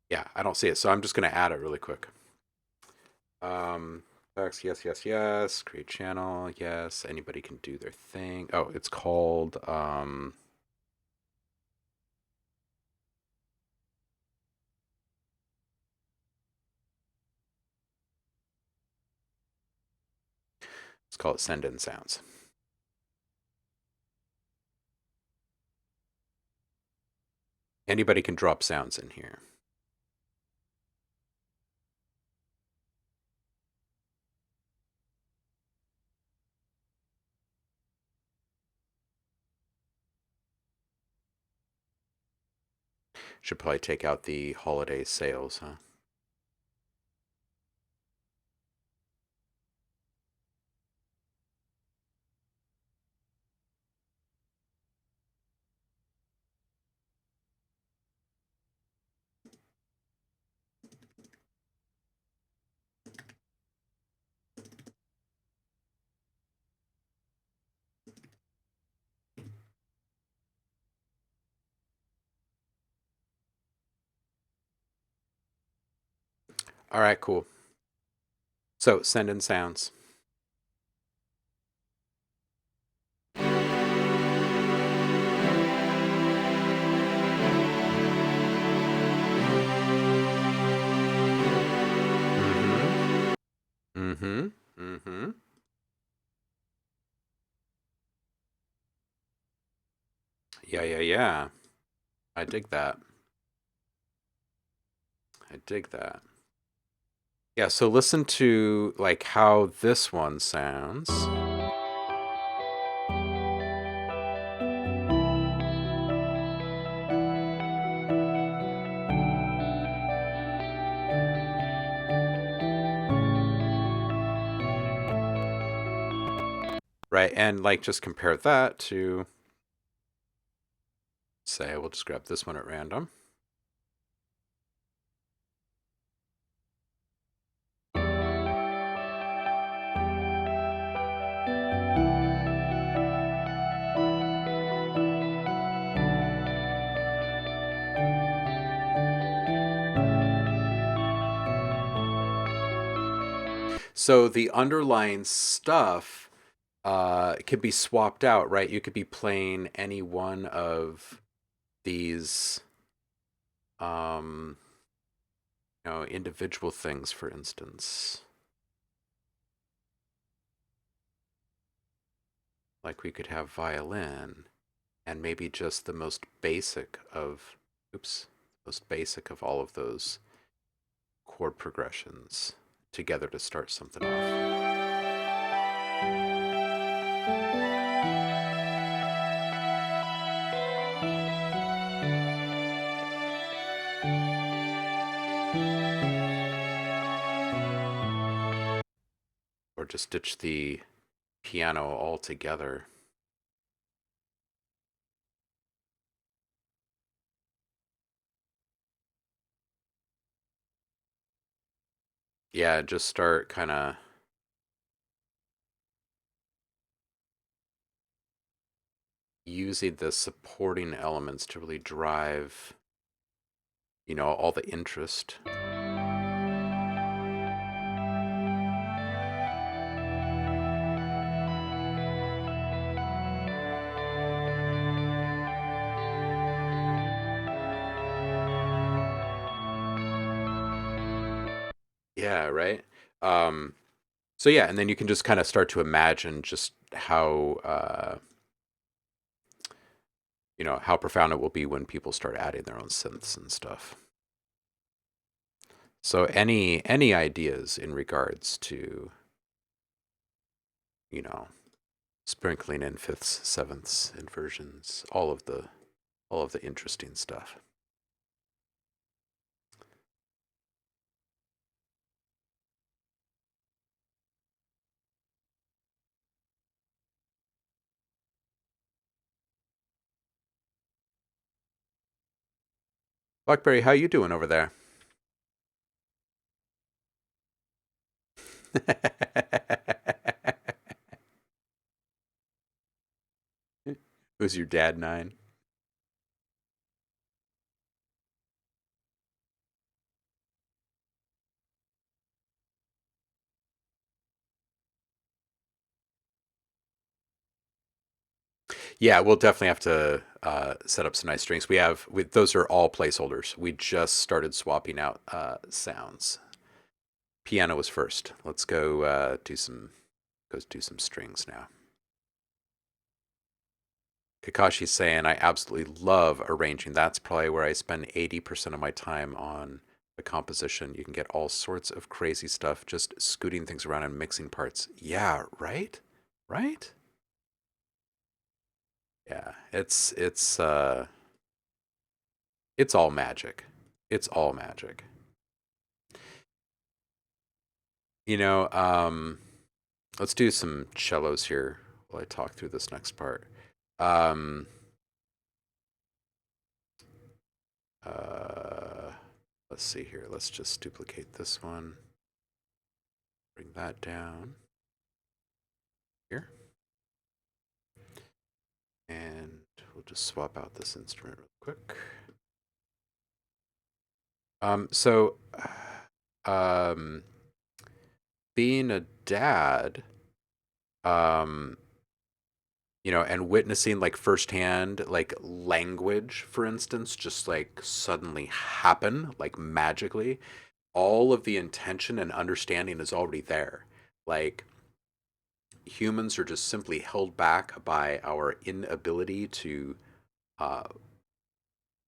yeah, I don't see it, so I'm just going to add it really quick. Um, text, yes, yes, yes. Create channel, yes. Anybody can do their thing. Oh, it's called let's call it send in sounds. Anybody can drop sounds in here. Should probably take out the holiday sales, huh? All right, cool. So send in sounds. Mm-hmm. Mm-hmm. Mm-hmm. Yeah, yeah, yeah. I dig that. I dig that. Yeah, so listen to like how this one sounds. Right? And like just compare that to say we'll just grab this one at random. So the underlying stuff can be swapped out, right? You could be playing any one of these um, individual things, for instance. Like we could have violin and maybe just the most basic of, oops, most basic of all of those chord progressions together to start something off. Or just ditch the piano altogether. Yeah, just start kind of using the supporting elements to really drive, all the interest. Yeah, right. Um, so yeah, and then you can just kind of start to imagine just how profound it will be when people start adding their own synths and stuff. So any ideas in regards to, you know, sprinkling in fifths, sevenths, inversions, all of the interesting stuff. Blackberry, how you doing over there? Was your dad 9? Yeah, we'll definitely have to set up some nice strings. Those are all placeholders. We just started swapping out sounds. Piano was first. Let's do some strings now. Kakashi's saying I absolutely love arranging. That's probably where I spend 80% of my time on the composition. You can get all sorts of crazy stuff just scooting things around and mixing parts. Yeah, right? Right? Yeah. It's all magic. It's all magic. You know, let's do some cellos here while I talk through this next part. Um, uh, let's see here. Let's just duplicate this one. Bring that down here. And we'll just swap out this instrument real quick. So, um, being a dad, um, and witnessing like firsthand, like language, for instance, just like suddenly happen, like magically, all of the intention and understanding is already there. Like humans are just simply held back by our inability to uh,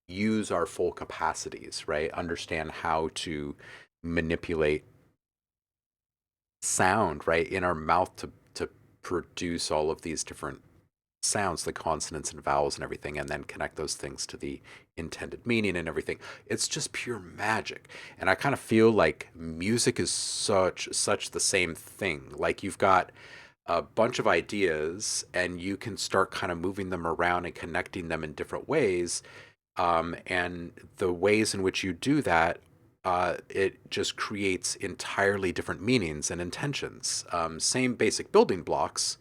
use our full capacities, right? Understand how to manipulate sound, right, in our mouth to produce all of these different sounds, the consonants and vowels and everything, and then connect those things to the intended meaning and everything. It's just pure magic. And I kind of feel like music is such the same thing. Like you've got a bunch of ideas and you can start kind of moving them around and connecting them in different ways. And the ways in which you do that, it just creates entirely different meanings and intentions. Same basic building blocks,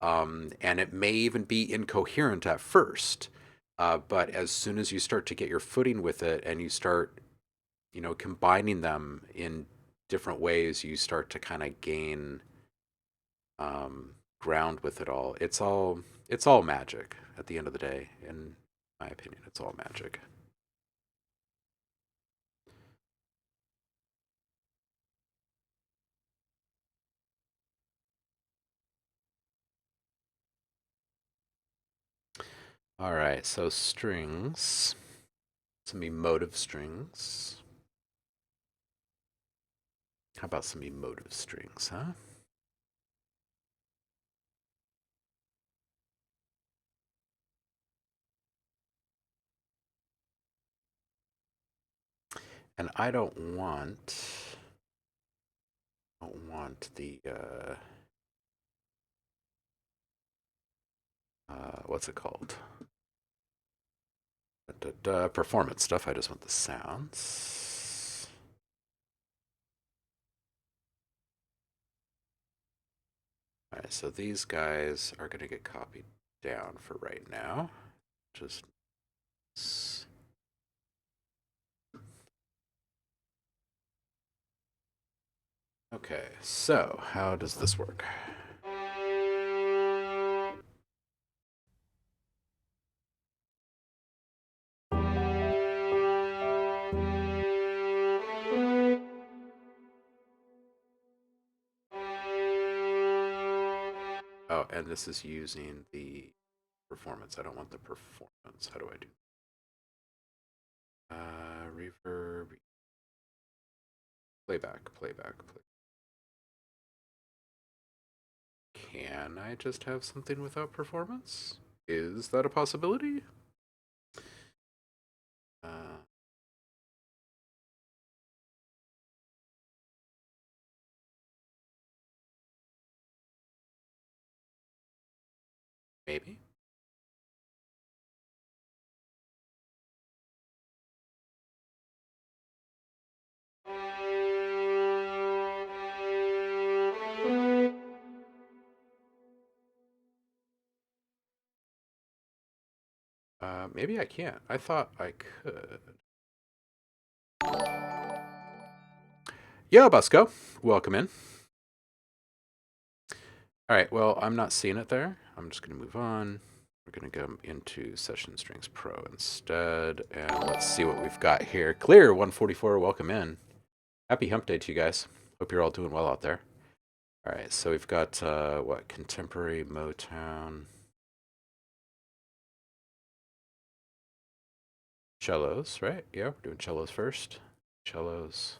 and it may even be incoherent at first. But as soon as you start to get your footing with it and you start, combining them in different ways, you start to kind of gain ground with it all. It's all magic at the end of the day, in my opinion. It's all magic. All right, so strings, some emotive strings. How about some emotive strings, huh? And I don't want the what's it called? Performance stuff. I just want the sounds. All right, so these guys are going to get copied down for right now. Just okay. So how does this work? Oh, and this is using the performance. I don't want the performance. How do I do? Reverb, playback. Can I just have something without performance? Is that a possibility? Uh, maybe. Maybe I can't. I thought I could. Yo, Busco. Welcome in. All right. Well, I'm not seeing it there. I'm just going to move on. We're going to go into Session Strings Pro instead. And let's see what we've got here. Clear 144, welcome in. Happy hump day to you guys. Hope you're all doing well out there. All right, so we've got, what, contemporary Motown. Cellos, right? Yeah, we're doing cellos first. Cellos.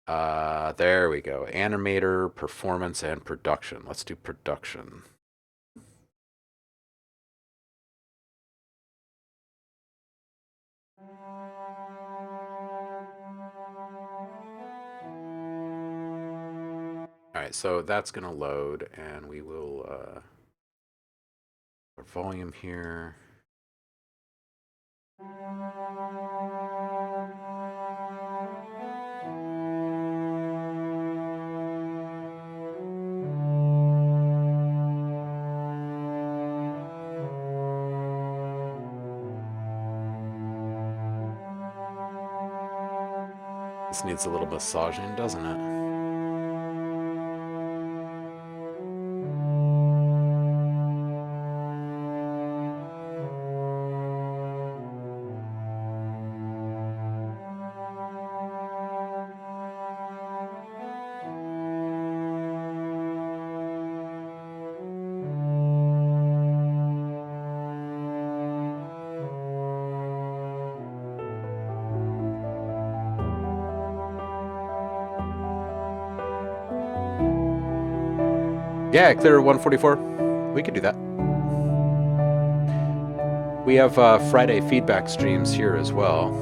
There we go. Animator, performance, and production. Let's do production. All right, so that's going to load, and we will our volume here. This needs a little massaging, doesn't it? Yeah, clear 144. We could do that. We have Friday feedback streams here as well.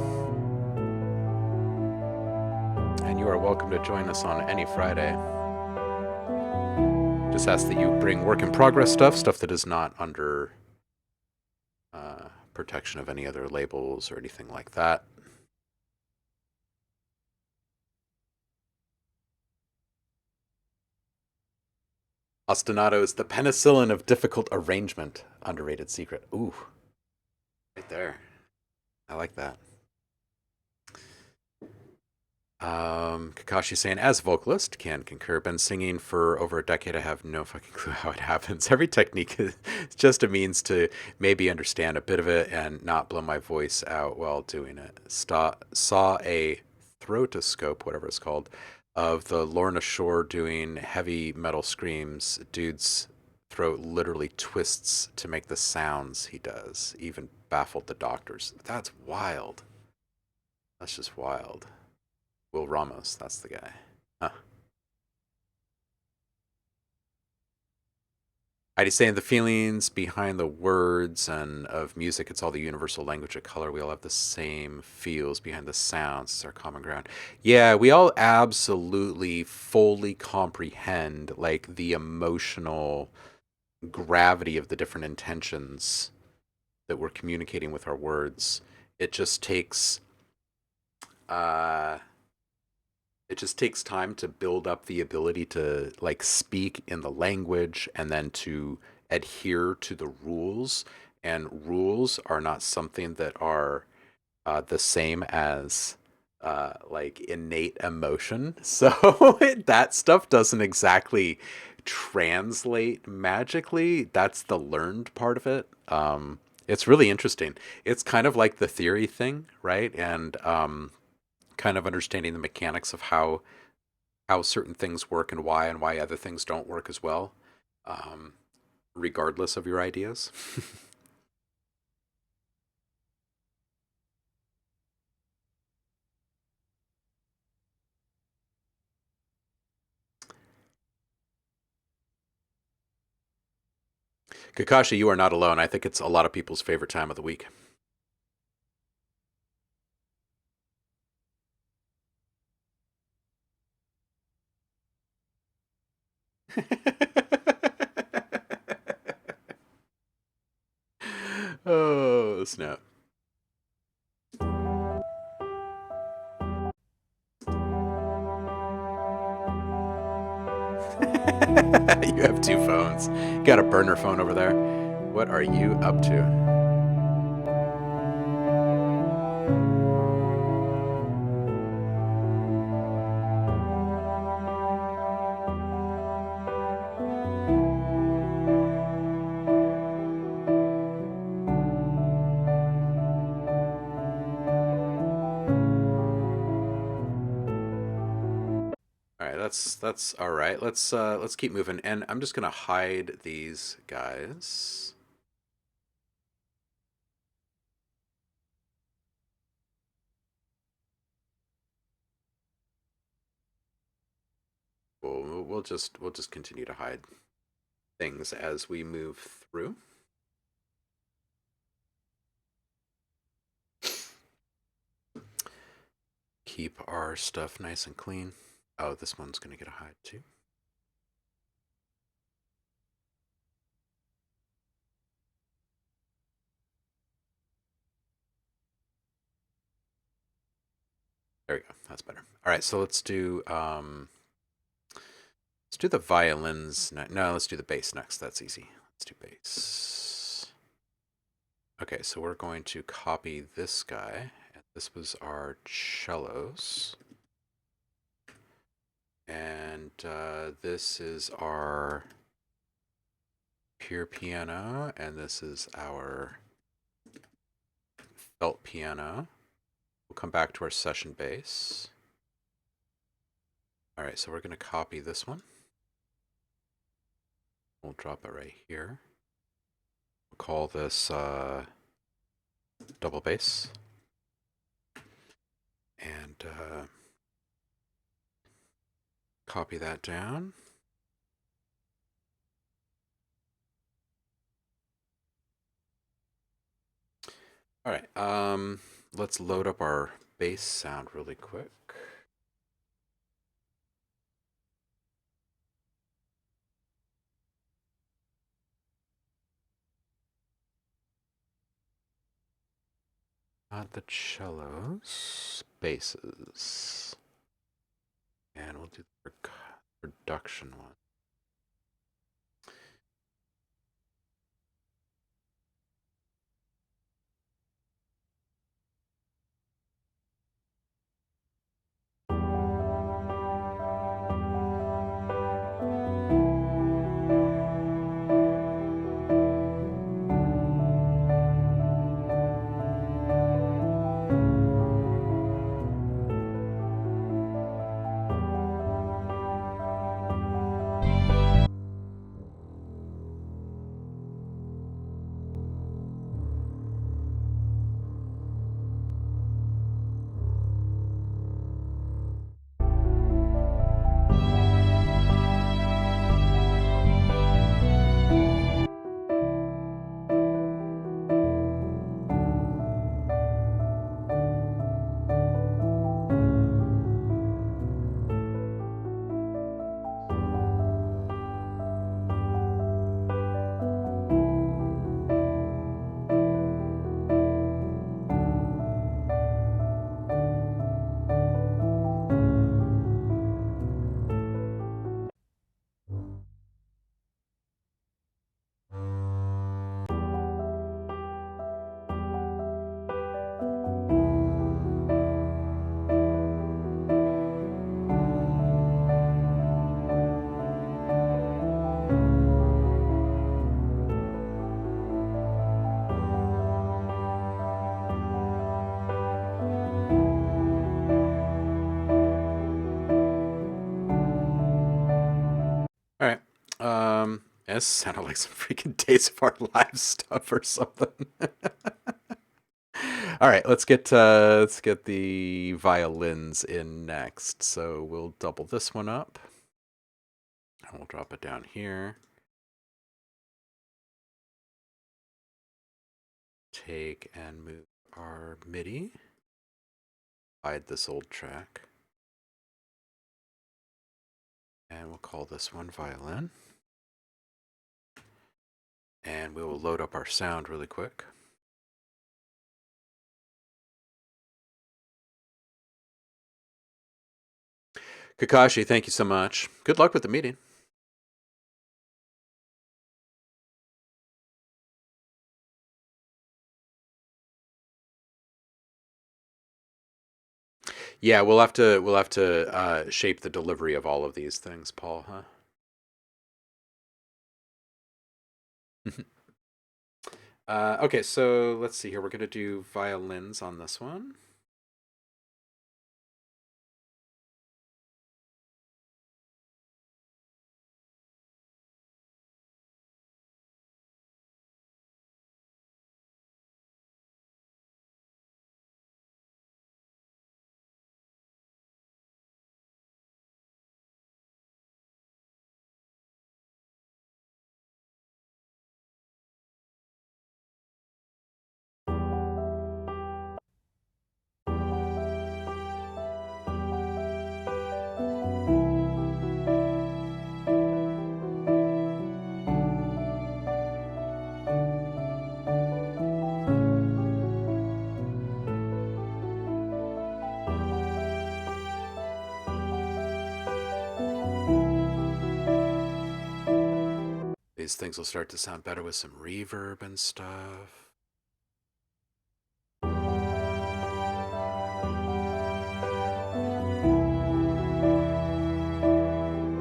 And you are welcome to join us on any Friday. Just ask that you bring work in progress stuff that is not under protection of any other labels or anything like that. Ostinato is the penicillin of difficult arrangement. Underrated secret. Ooh. Right there. I like that. Kakashi saying, as vocalist, can concur. Been singing for over a decade. I have no fucking clue how it happens. Every technique is just a means to maybe understand a bit of it and not blow my voice out while doing it. Saw a throatoscope, whatever it's called, of the Lorna Shore doing heavy metal screams. Dude's throat literally twists to make the sounds he does. Even baffled the doctors. That's wild. That's just wild. Will Ramos, that's the guy. Huh. Heidi's saying the feelings behind the words and of music, it's all the universal language of color. We all have the same feels behind the sounds. It's our common ground. Yeah, we all absolutely fully comprehend like the emotional gravity of the different intentions that we're communicating with our words. It just takes time to build up the ability to like speak in the language and then to adhere to the rules. And rules are not something that are the same as like innate emotion. So that stuff doesn't exactly translate magically. That's the learned part of it. It's really interesting. It's kind of like the theory thing, right? And kind of understanding the mechanics of how certain things work and why other things don't work as well, regardless of your ideas. Kakashi, you are not alone. I think it's a lot of people's favorite time of the week. Oh, snap. You have two phones. You got a burner phone over there. What are you up to? that's all right. Let's keep moving, and I'm just gonna hide these guys. We'll just continue to hide things as we move through. Keep our stuff nice and clean. Oh, this one's gonna get a hide too. There we go. That's better. All right, so let's do the violins. No, let's do the bass next. That's easy. Let's do bass. Okay, so we're going to copy this guy. This was our cellos. And this is our pure piano, and this is our felt piano. We'll come back to our session bass. All right, so we're going to copy this one. We'll drop it right here. We'll call this double bass. And copy that down. All right, let's load up our bass sound really quick. Not the cellos, basses. And we'll do the production one. All right. This sounded like some freaking Days of Our Lives stuff or something. All right, let's get the violins in next. So we'll double this one up, and we'll drop it down here. Take and move our MIDI. Hide this old track. And we'll call this one violin. And we will load up our sound really quick. Kakashi, thank you so much. Good luck with the meeting. Yeah, we'll have to shape the delivery of all of these things, Paul, huh? Okay, so let's see here. We're going to do violins on this one. these things will start to sound better with some reverb and stuff.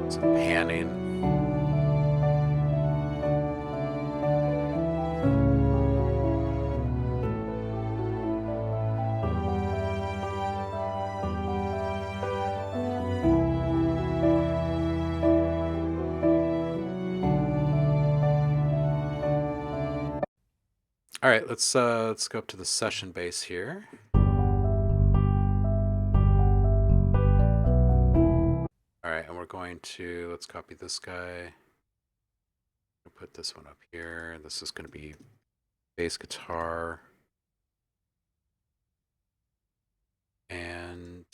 Some panning. All right, let's go up to the session base here. All right, and we're going to, let's copy this guy. Put this one up here. This is going to be bass guitar. And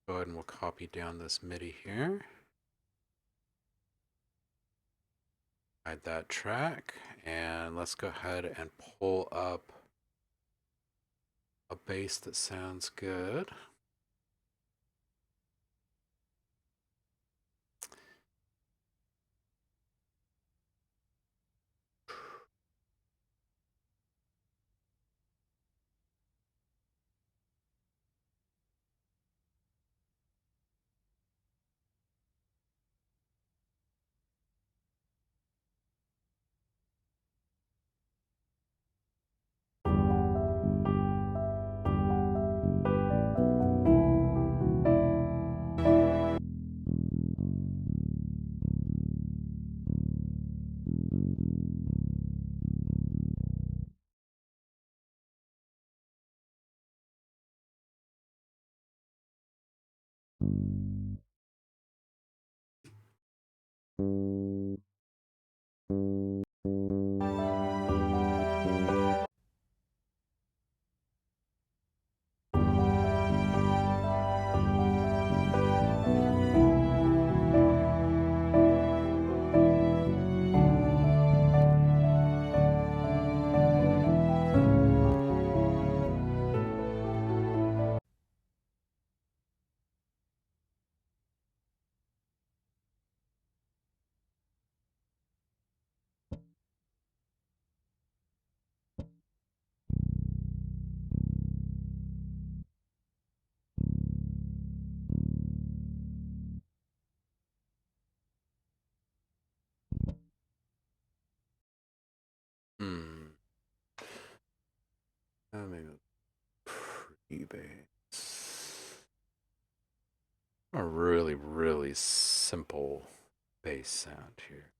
go ahead and we'll copy down this MIDI here. Hide that track. And let's go ahead and pull up a bass that sounds good. Maybe pre-bass. A really, really simple bass sound here.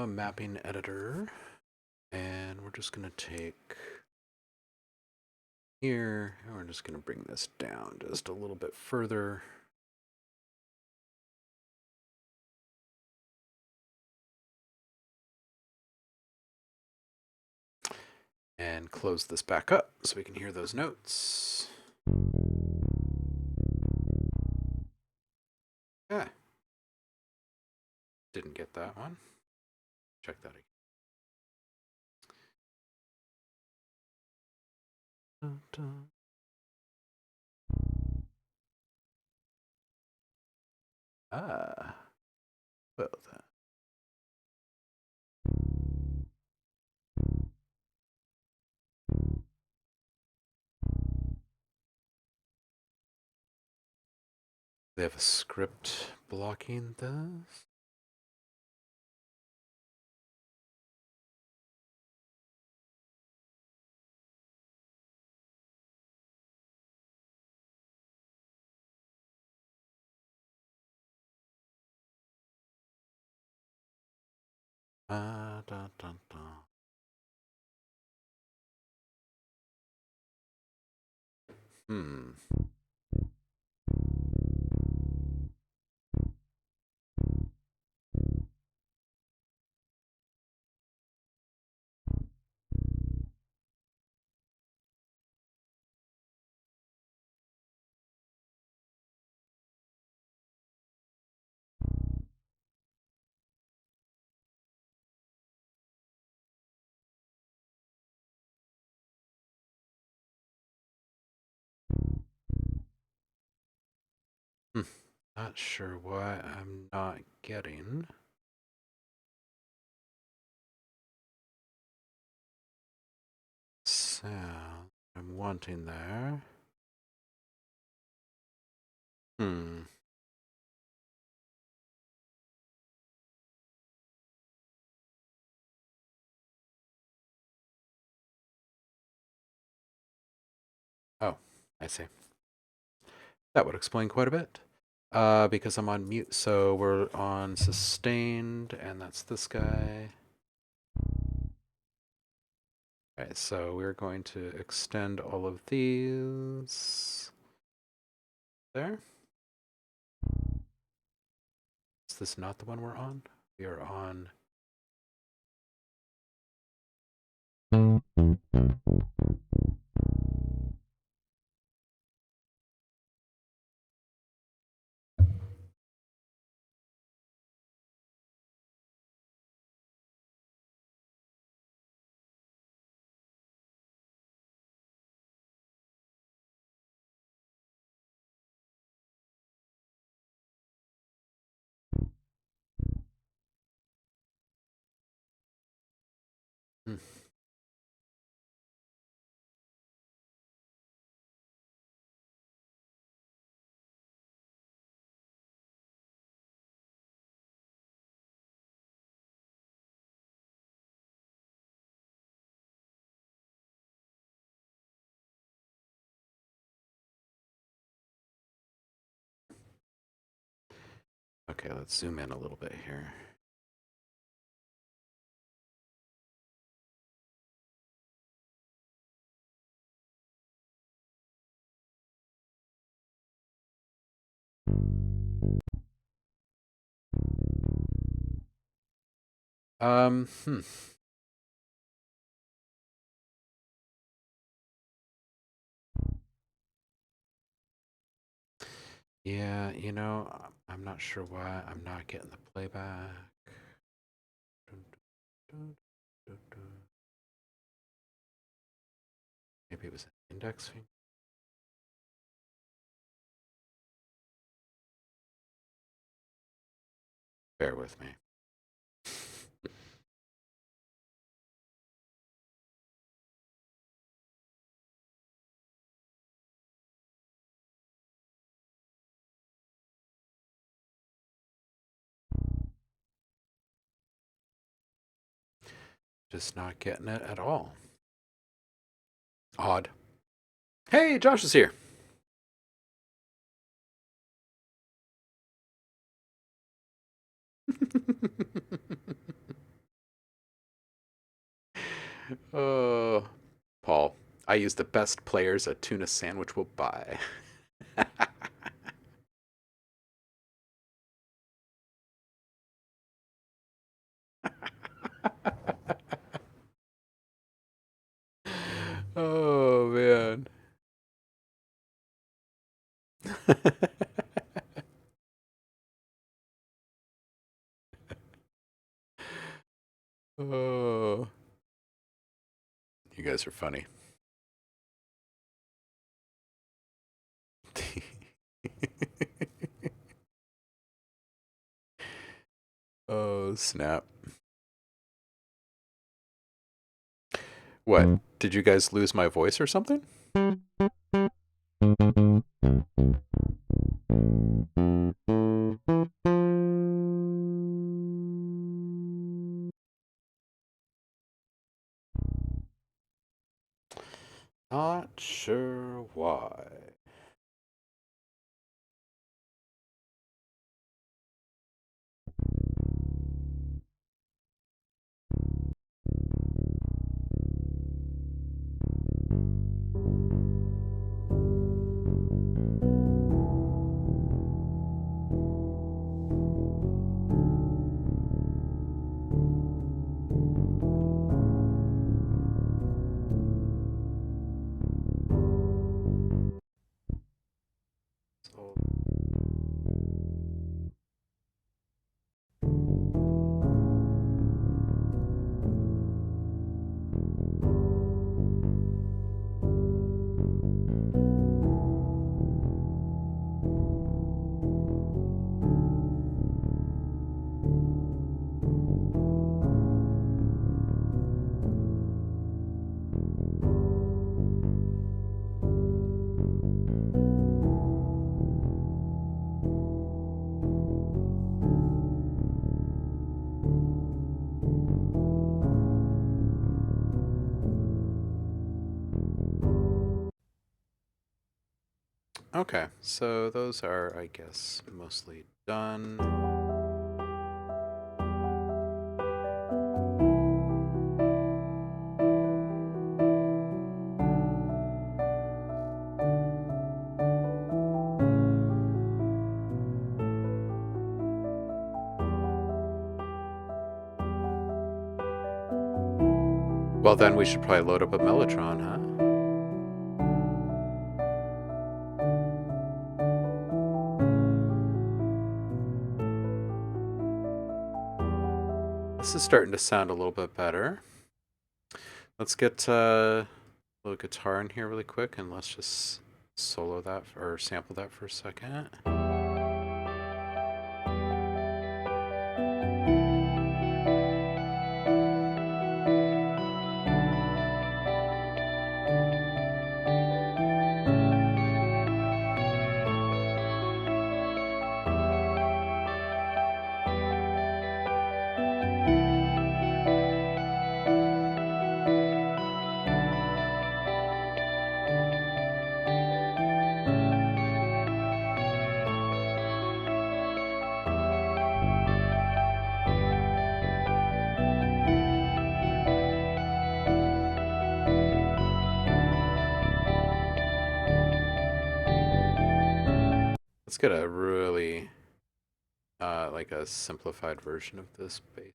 Mapping editor, and we're just gonna take here, and we're just gonna bring this down just a little bit further. And close this back up so we can hear those notes. Ah, didn't get that one. Check that again. Dun, dun. Ah, well then. They have a script blocking this. Dun, dun, dun. Hmm. Hmm. Not sure why I'm not getting sound I'm wanting there. Hmm. Oh, I see. That would explain quite a bit. Because I'm on mute, so we're on sustained, and that's this guy. All right, so we're going to extend all of these there. Is this not the one we're on? We are on. Hmm. Okay, let's zoom in a little bit here. Hmm. Yeah, I'm not sure why I'm not getting the playback. Maybe it was indexing. Bear with me. Just not getting it at all. Odd. Hey, Josh is here. Oh, Paul, I use the best players a tuna sandwich will buy. Oh, man. Oh, you guys are funny. Oh, snap. What? Did you guys lose my voice or something? Not sure why. Okay, so those are, I guess, mostly done. Well, then we should probably load up a Mellotron, huh? This is starting to sound a little bit better. Let's get a little guitar in here really quick, and let's just solo that or sample that for a second. Let's get a really like a simplified version of this bass.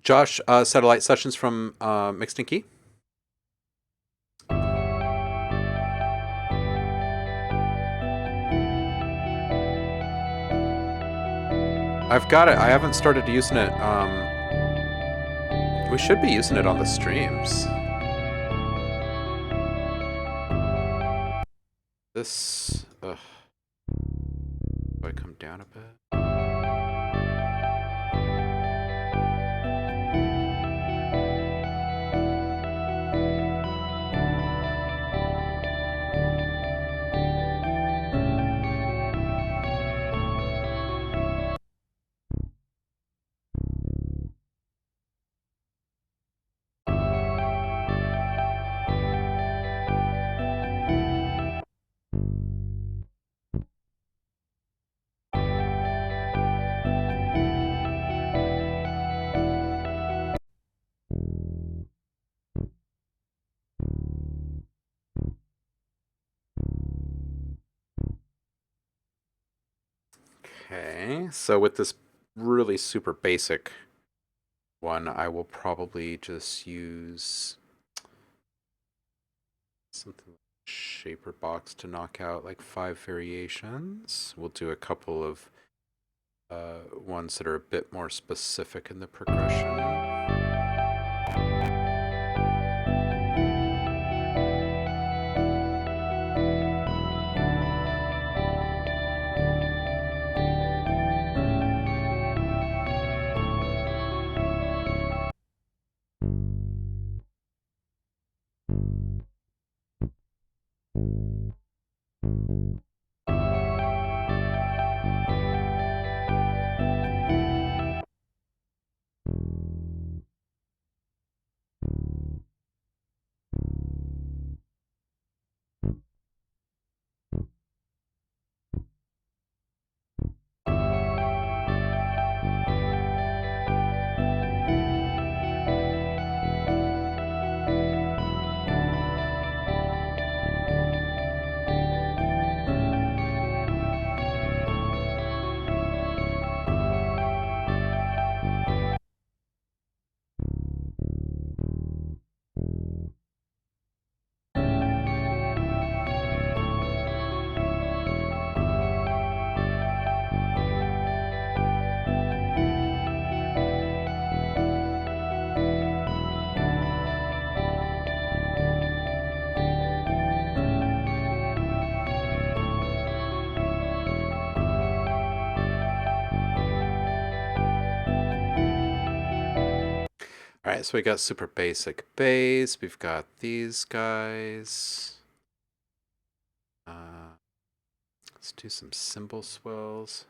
Josh, satellite sessions from Mixed and Key. I've got it. I haven't started using it. We should be using it on the streams. This. Do I come down a bit? Okay, so with this really super basic one, I will probably just use something like shaper box to knock out like 5 variations. We'll do a couple of ones that are a bit more specific in the progression. Alright, so we got super basic bass. We've got these guys. Let's do some cymbal swells.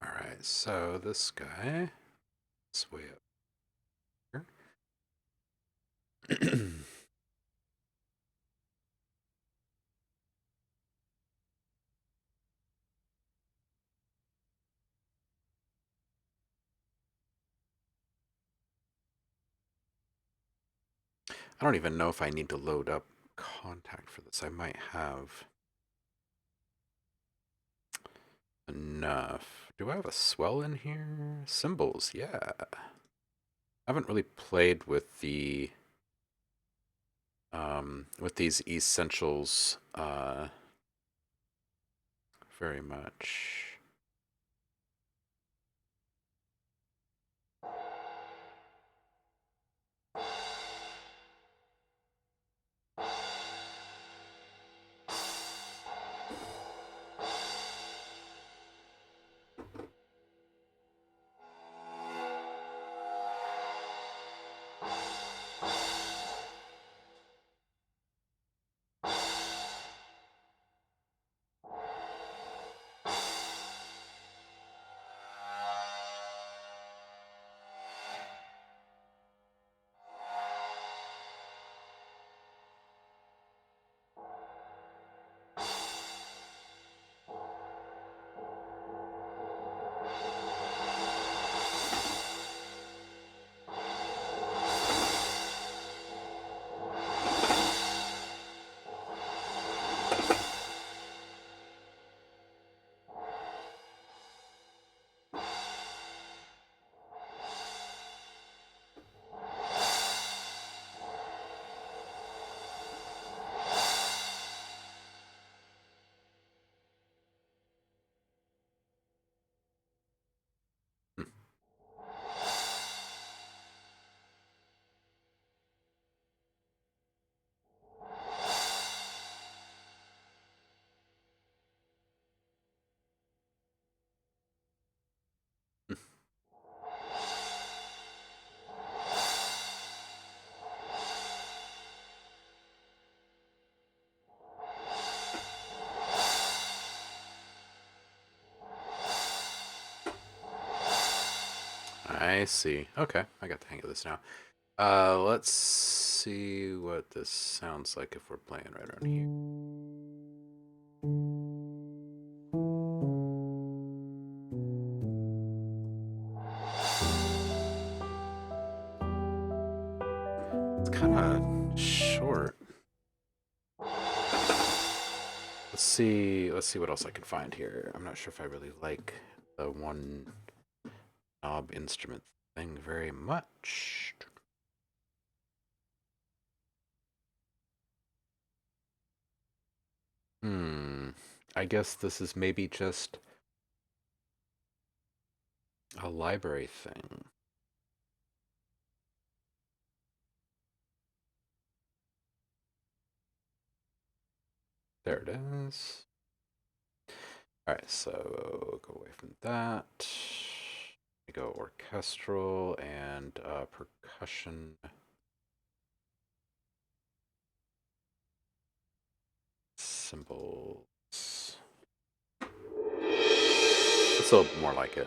Alright, so this guy is way up here. I don't even know if I need to load up Kontakt for this. I might have enough. Do I have a swell in here? Cymbals, yeah. I haven't really played with these essentials very much. I see. Okay, I got the hang of this now. Let's see what this sounds like if we're playing right around here. It's kind of short. Let's see what else I can find here. I'm not sure if I really like the one knob instrument thing very much. I guess this is maybe just a library thing. There it is. Alright, so go away from that. We go orchestral and percussion. Cymbals. It's a little more like it.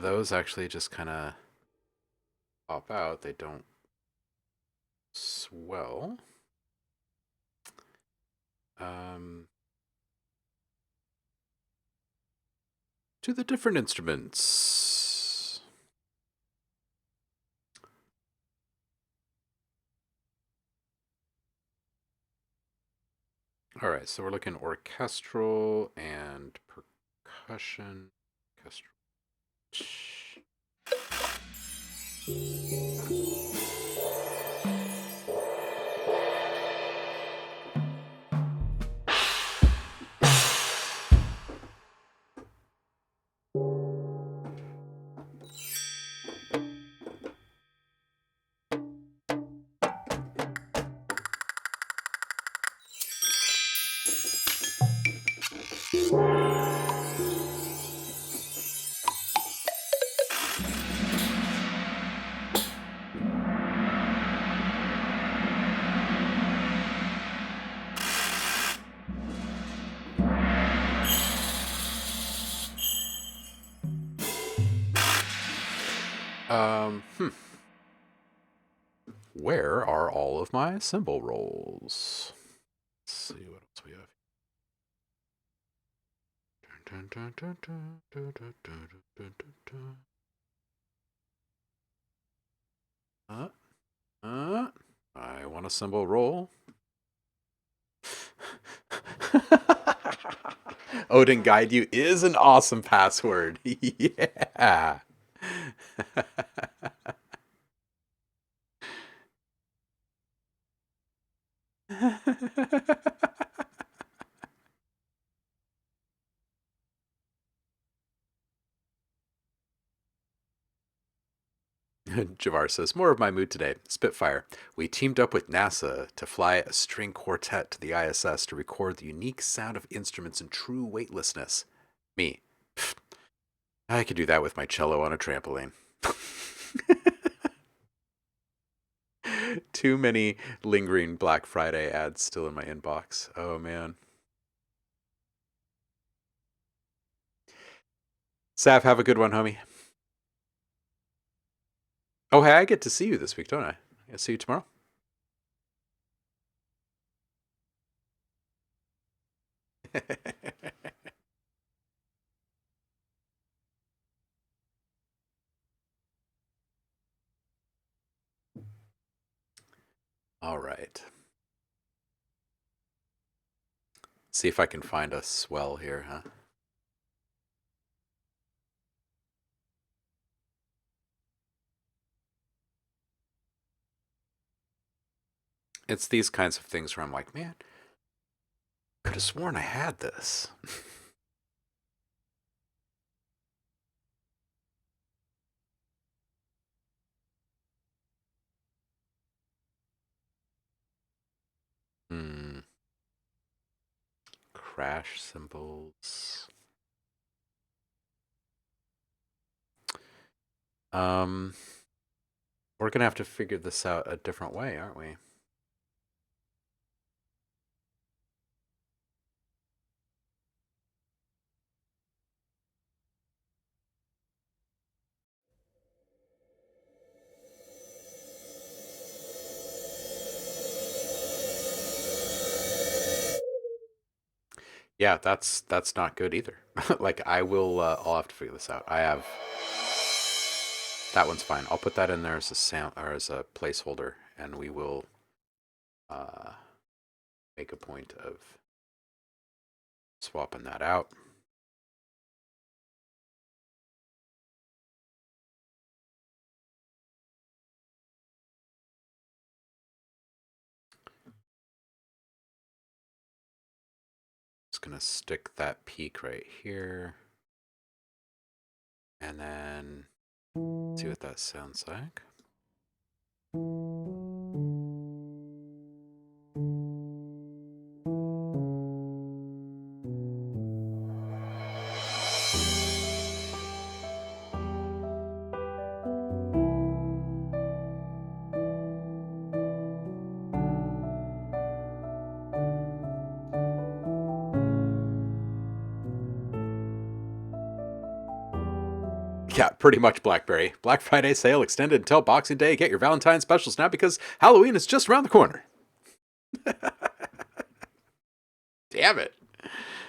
Those actually just kind of pop out. They don't swell. To the different instruments. All right, so we're looking orchestral and percussion. Orchestral. Um, hmm. Where are all of my symbol rolls? Let's see what else we have. Uh, I want a symbol roll. Odin Guide You is an awesome password. Yeah. Javar says, more of my mood today. Spitfire. We teamed up with NASA to fly a string quartet to the ISS to record the unique sound of instruments in true weightlessness. Me. Pfft, I could do that with my cello on a trampoline. Too many lingering Black Friday ads still in my inbox. Oh, man. Sav, have a good one, homie. Oh, hey, I get to see you this week, don't I? I'll see you tomorrow. All right. See if I can find a swell here, huh? It's these kinds of things where I'm like, man, could have sworn I had this. Hmm. Crash symbols. Um, we're gonna have to figure this out a different way, aren't we? Yeah, that's not good either. Like I will, I'll have to figure this out. I have that one's fine. I'll put that in there as a sound or as a placeholder, and we will uh, make a point of swapping that out. Just gonna stick that peak right here, and then see what that sounds like. Yeah, pretty much BlackBerry. Black Friday sale extended until Boxing Day. Get your Valentine's specials now because Halloween is just around the corner. Damn it.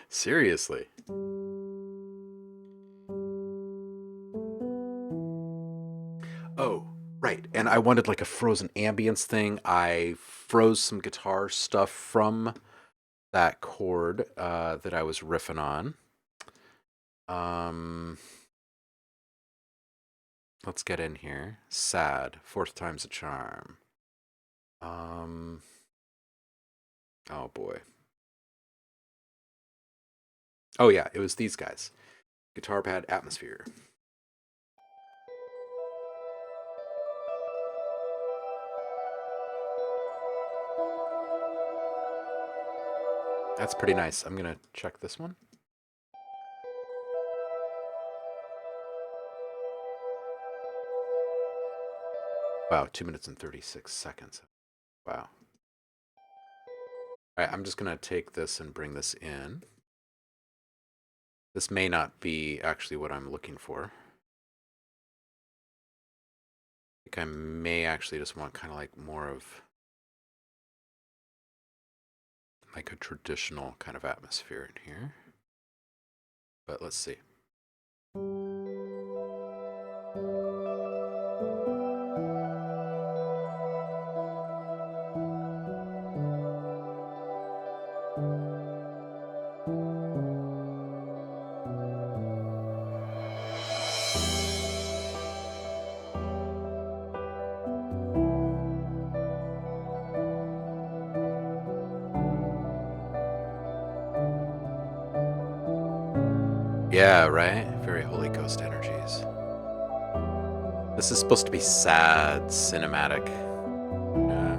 Seriously. Oh, right. And I wanted like a frozen ambience thing. I froze some guitar stuff from that chord that I was riffing on. Um, let's get in here. Sad. Fourth time's a charm. Um, oh boy. Oh yeah, it was these guys. Guitar pad atmosphere. That's pretty nice. I'm gonna check this one. Wow, 2 minutes and 36 seconds. Wow. All right, I'm just gonna take this and bring this in. This may not be actually what I'm looking for. think I may actually just want kind of like more of like a traditional kind of atmosphere in here. But let's see. Yeah, right? Very Holy Ghost energies. This is supposed to be sad, cinematic. Yeah.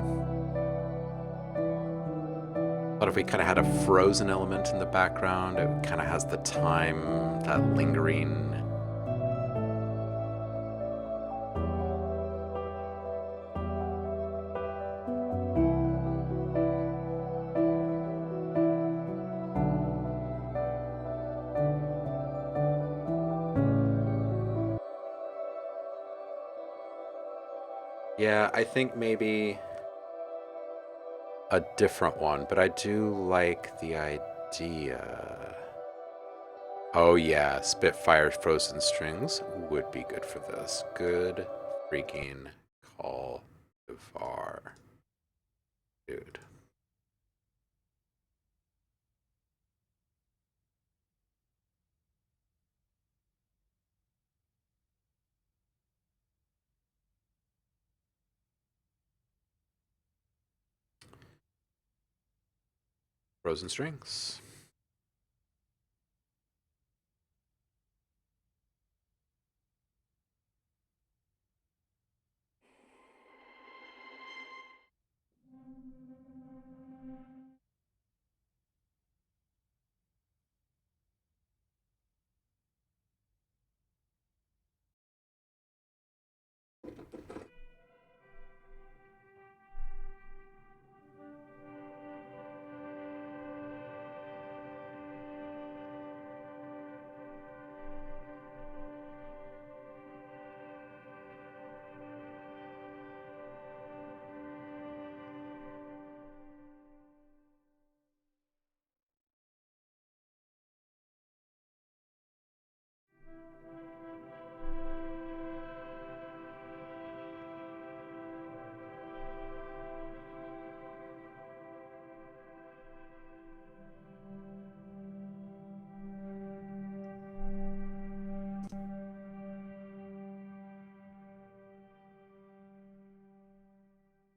But if we kind of had a frozen element in the background, it kind of has the time, that lingering. Yeah, I think maybe a different one, but I do like the idea. Oh yeah, Spitfire Frozen Strings would be good for this. Good freaking call, Var. Dude. Frozen Strings.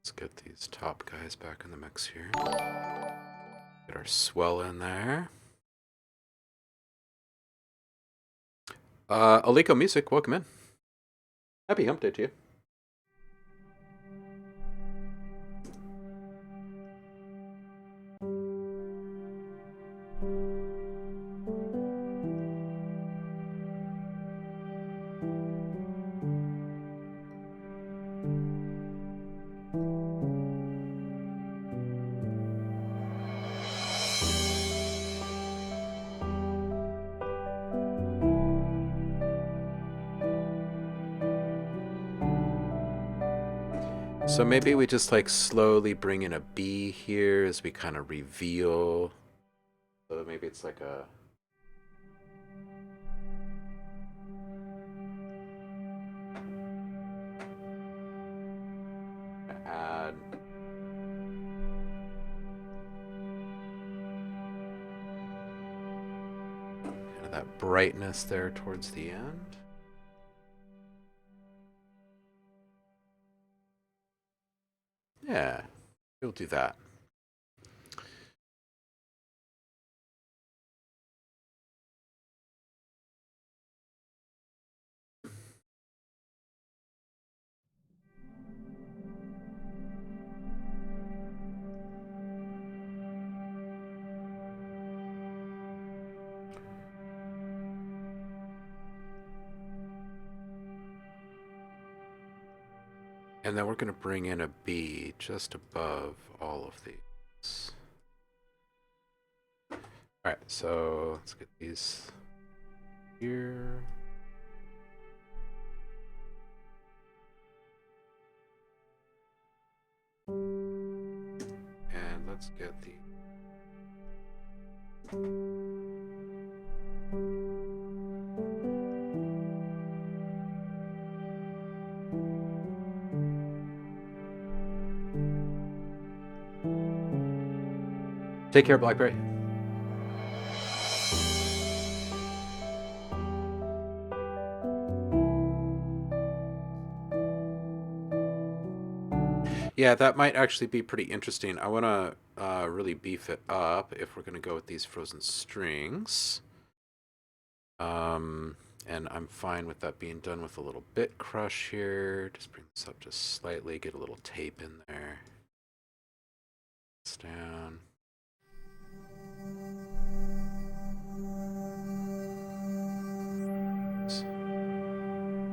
Let's get these top guys back in the mix here. Get our swell in there. Aliko Music, welcome in. Happy hump day to you. So maybe we just like slowly bring in a B here as we kind of reveal. So maybe it's like a add. Kind of that brightness there towards the end. Yeah, we'll do that. And then we're going to bring in a B just above all of these. All right, so let's get these here. let's get the... Take care, Blackberry. Yeah, that might actually be pretty interesting. I want to really beef it up if we're going to go with these frozen strings. And I'm fine with that being done with a little bit crush here. Just bring this up just slightly, get a little tape in there. It's down.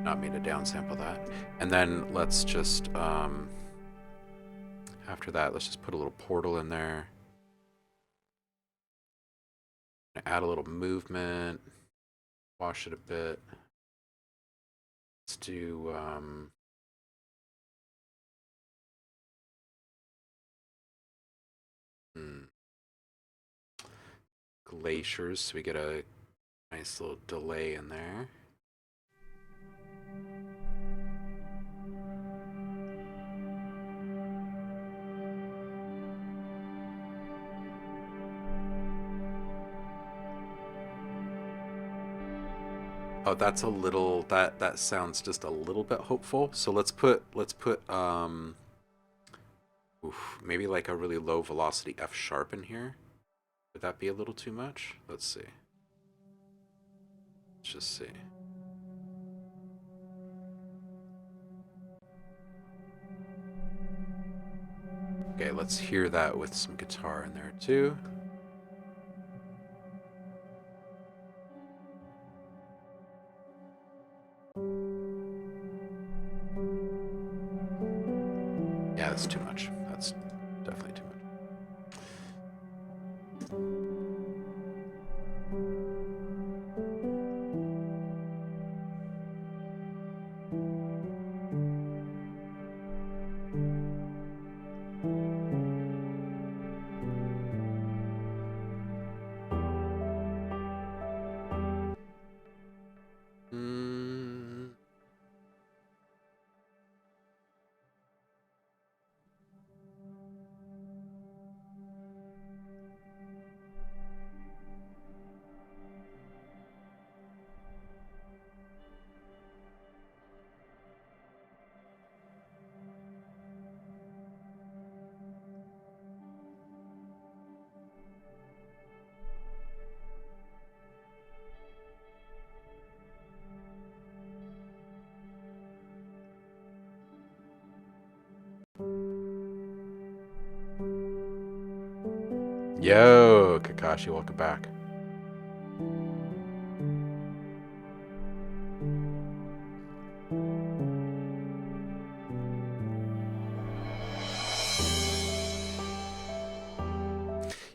Not me to downsample that. And then let's just, after that, let's just put a little portal in there. Add a little movement. Wash it a bit. Let's do, glaciers, so we get a nice little delay in there. Oh, that's a little, that sounds just a little bit hopeful. So let's put maybe like a really low velocity F sharp in here. Would that be a little too much? Let's see. Let's just see. Okay, let's hear that with some guitar in there too. Yeah, that's too much. That's definitely too much. Yo, Kakashi, welcome back.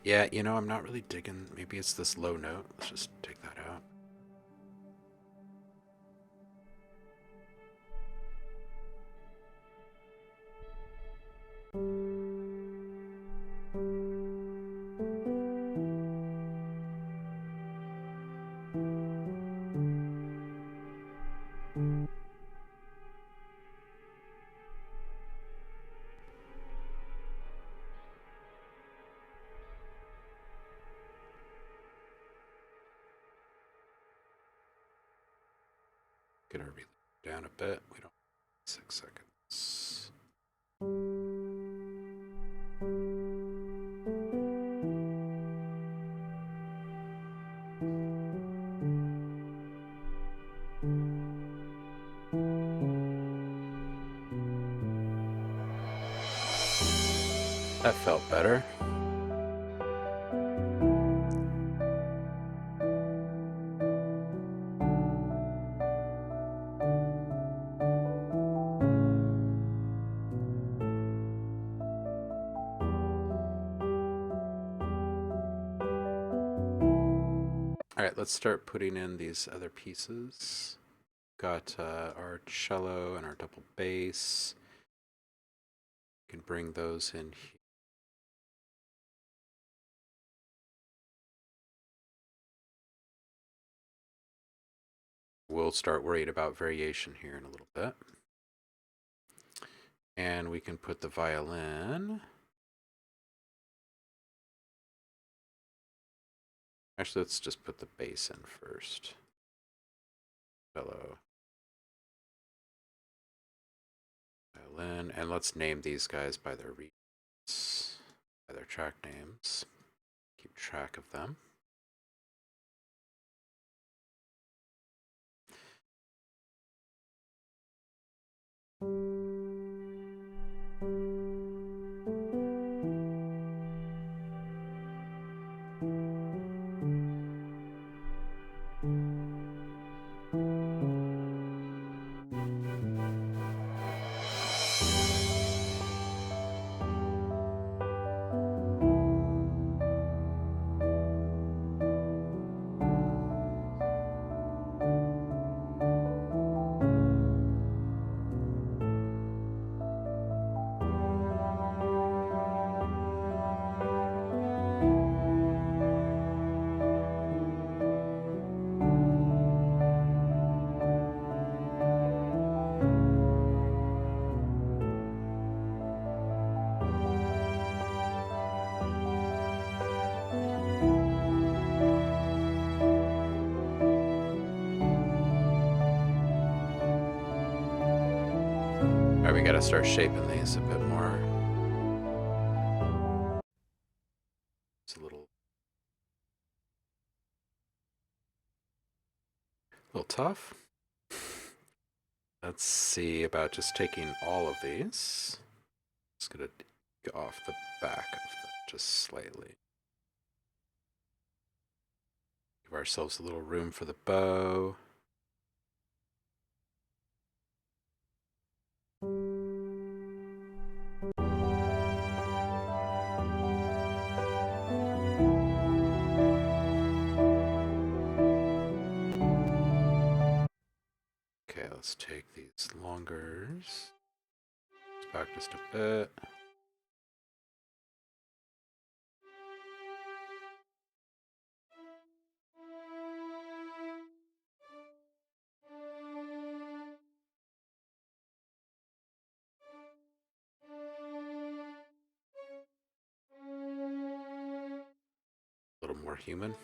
Yeah, you know, I'm not really digging. Maybe it's this low note. Let's just take that out. Gonna relay down a bit. We don't 6 seconds. That felt better. All right, let's start putting in these other pieces. Got our cello and our double bass. We can bring those in here. we'll start worrying about variation here in a little bit. And we can put the violin. Actually, let's just put the bass in first. Cello. Violin. And let's name these guys by their reeds, by their track names. Keep track of them. All right, we gotta start shaping these a bit more. It's a little tough. Let's see about just taking all of these. Just gonna go off the back of them just slightly. Give ourselves a little room for the bow. Okay, let's take these longers. Let's back just a bit. A little more human.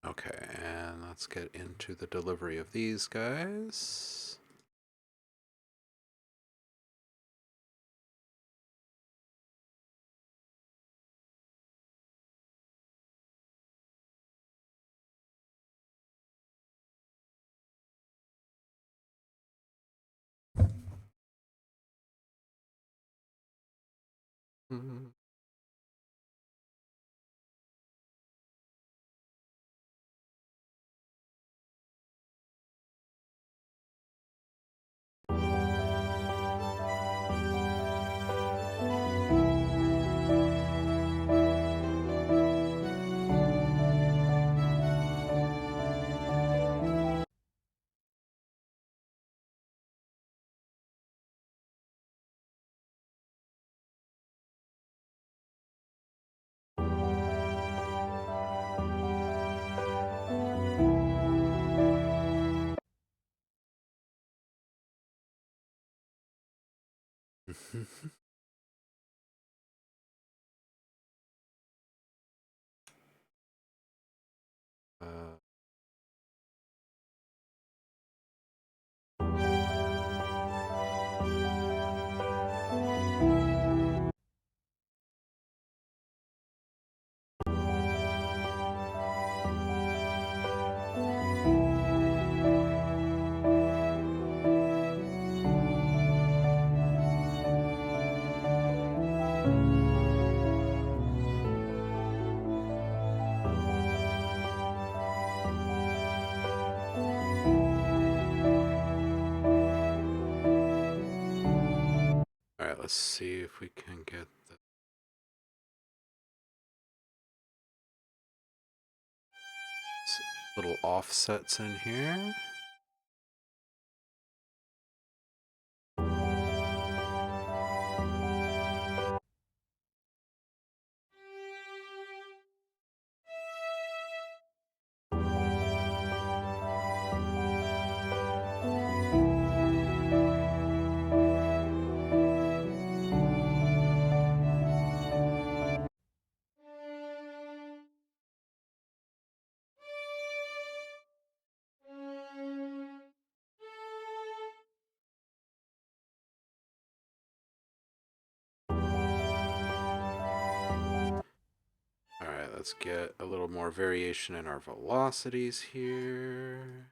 Okay, and let's get into the delivery of these guys. Mm-hmm. uh, all right, let's see if we can get the Little offsets in here. Alright, let's get a little more variation in our velocities here.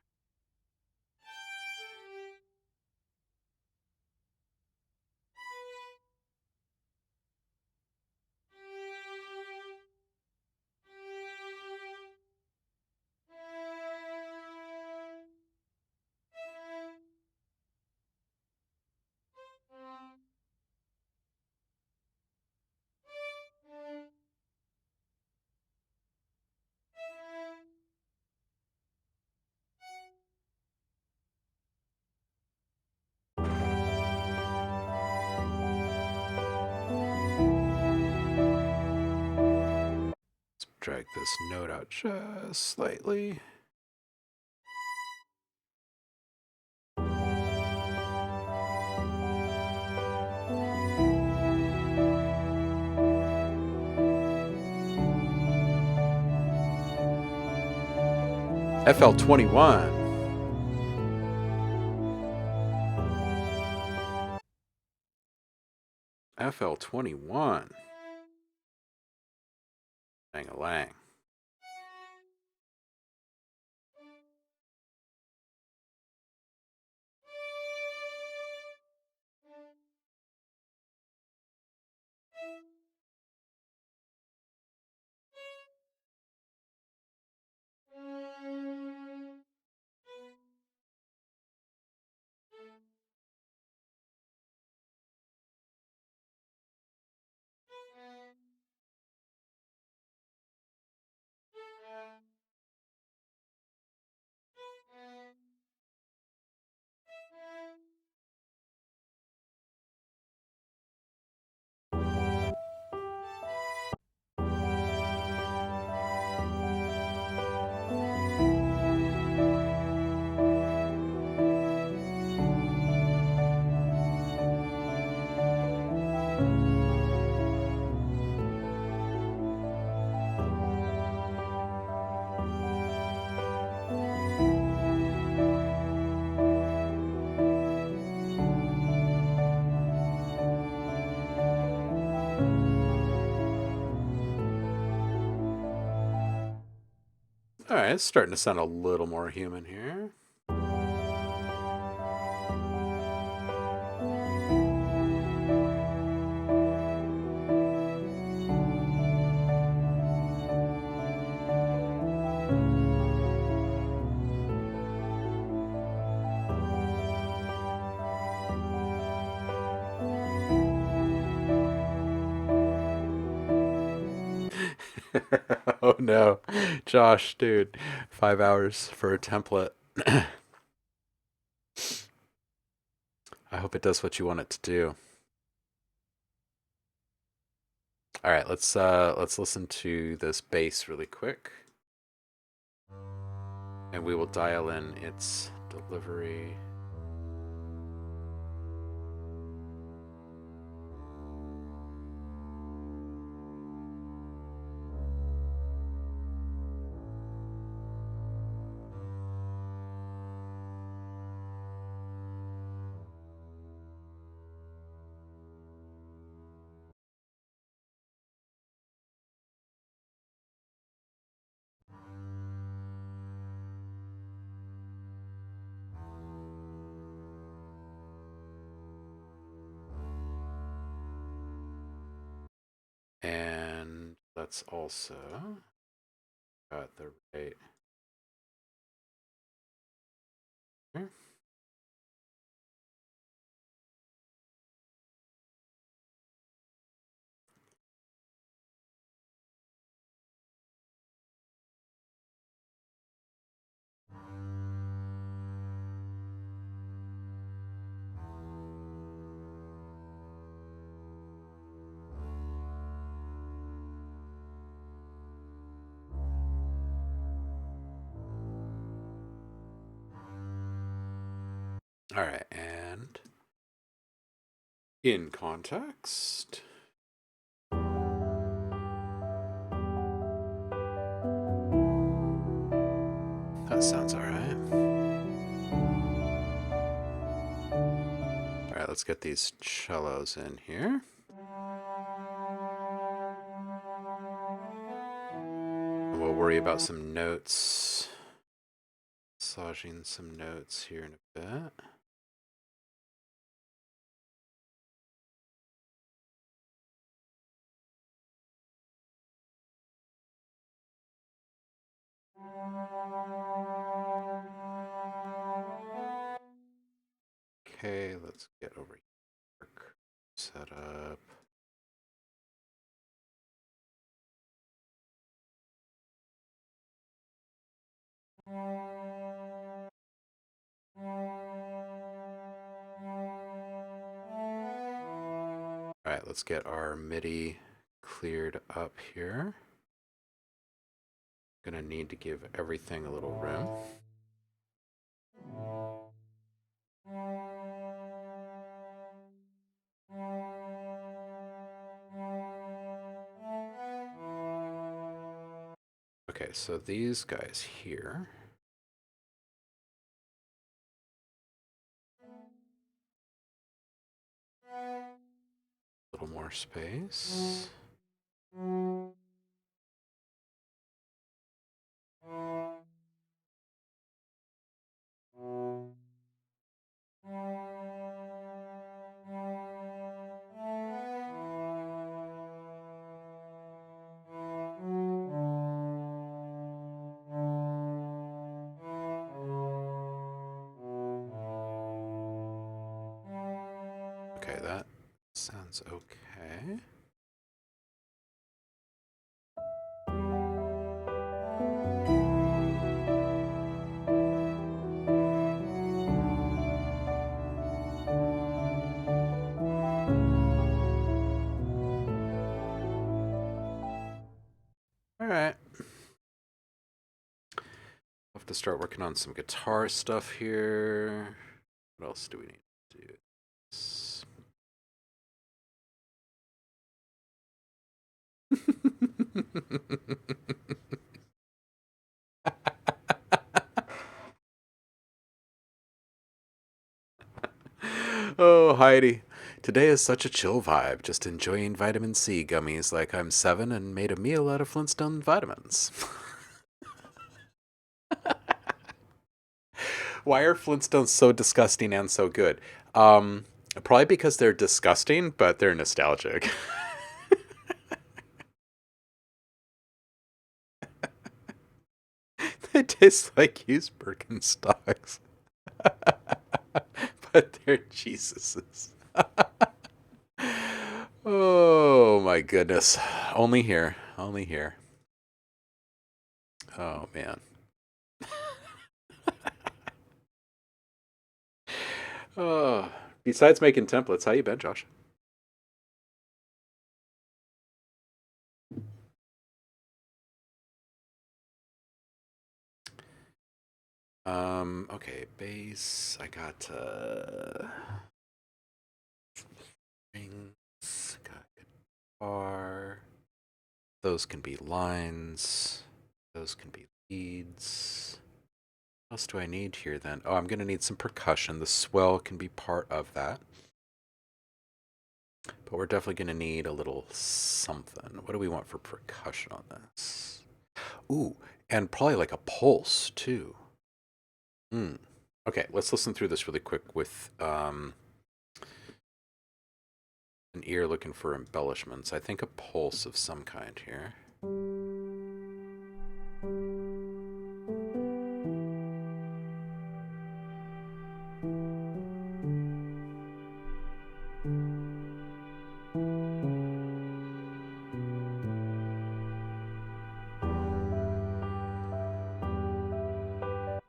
Drag this node out just slightly. FL21. FL21. Bang-a-lang. Alright, it's starting to sound a little more human here. Oh no. Josh, dude. 5 hours for a template. I hope it does what you want it to do. All right, let's listen to this bass really quick. And we will dial in its delivery. And let's also got the right here. All right, and in context. That sounds all right. All right, let's get these cellos in here. We'll worry about some notes. Massaging some notes here in a bit. Okay, let's get over here. Set up. All right, let's get our MIDI cleared up here. Gonna need to give everything a little room. Okay, so these guys here. A little more space. Okay, that sounds okay. All right. I'll have to start working on some guitar stuff here. What else do we need to do? Oh, Heidi. Today is such a chill vibe, just enjoying vitamin C gummies like I'm 7 and made a meal out of Flintstone vitamins. Why are Flintstones so disgusting and so good? Probably because they're disgusting, but they're nostalgic. They taste like used Birkenstocks, but they're Jesuses. Oh my goodness. Only here. Only here. Oh man. Oh. Besides making templates, how you been, Josh? Okay, bass. I got strings, got guitar. Those can be lines. Those can be leads. What else do I need here then? Oh, I'm gonna need some percussion. The swell can be part of that. But we're definitely gonna need a little something. What do we want for percussion on this? Ooh, and probably like a pulse too. Hmm. Okay, let's listen through this really quick with an ear looking for embellishments. I think a pulse of some kind here.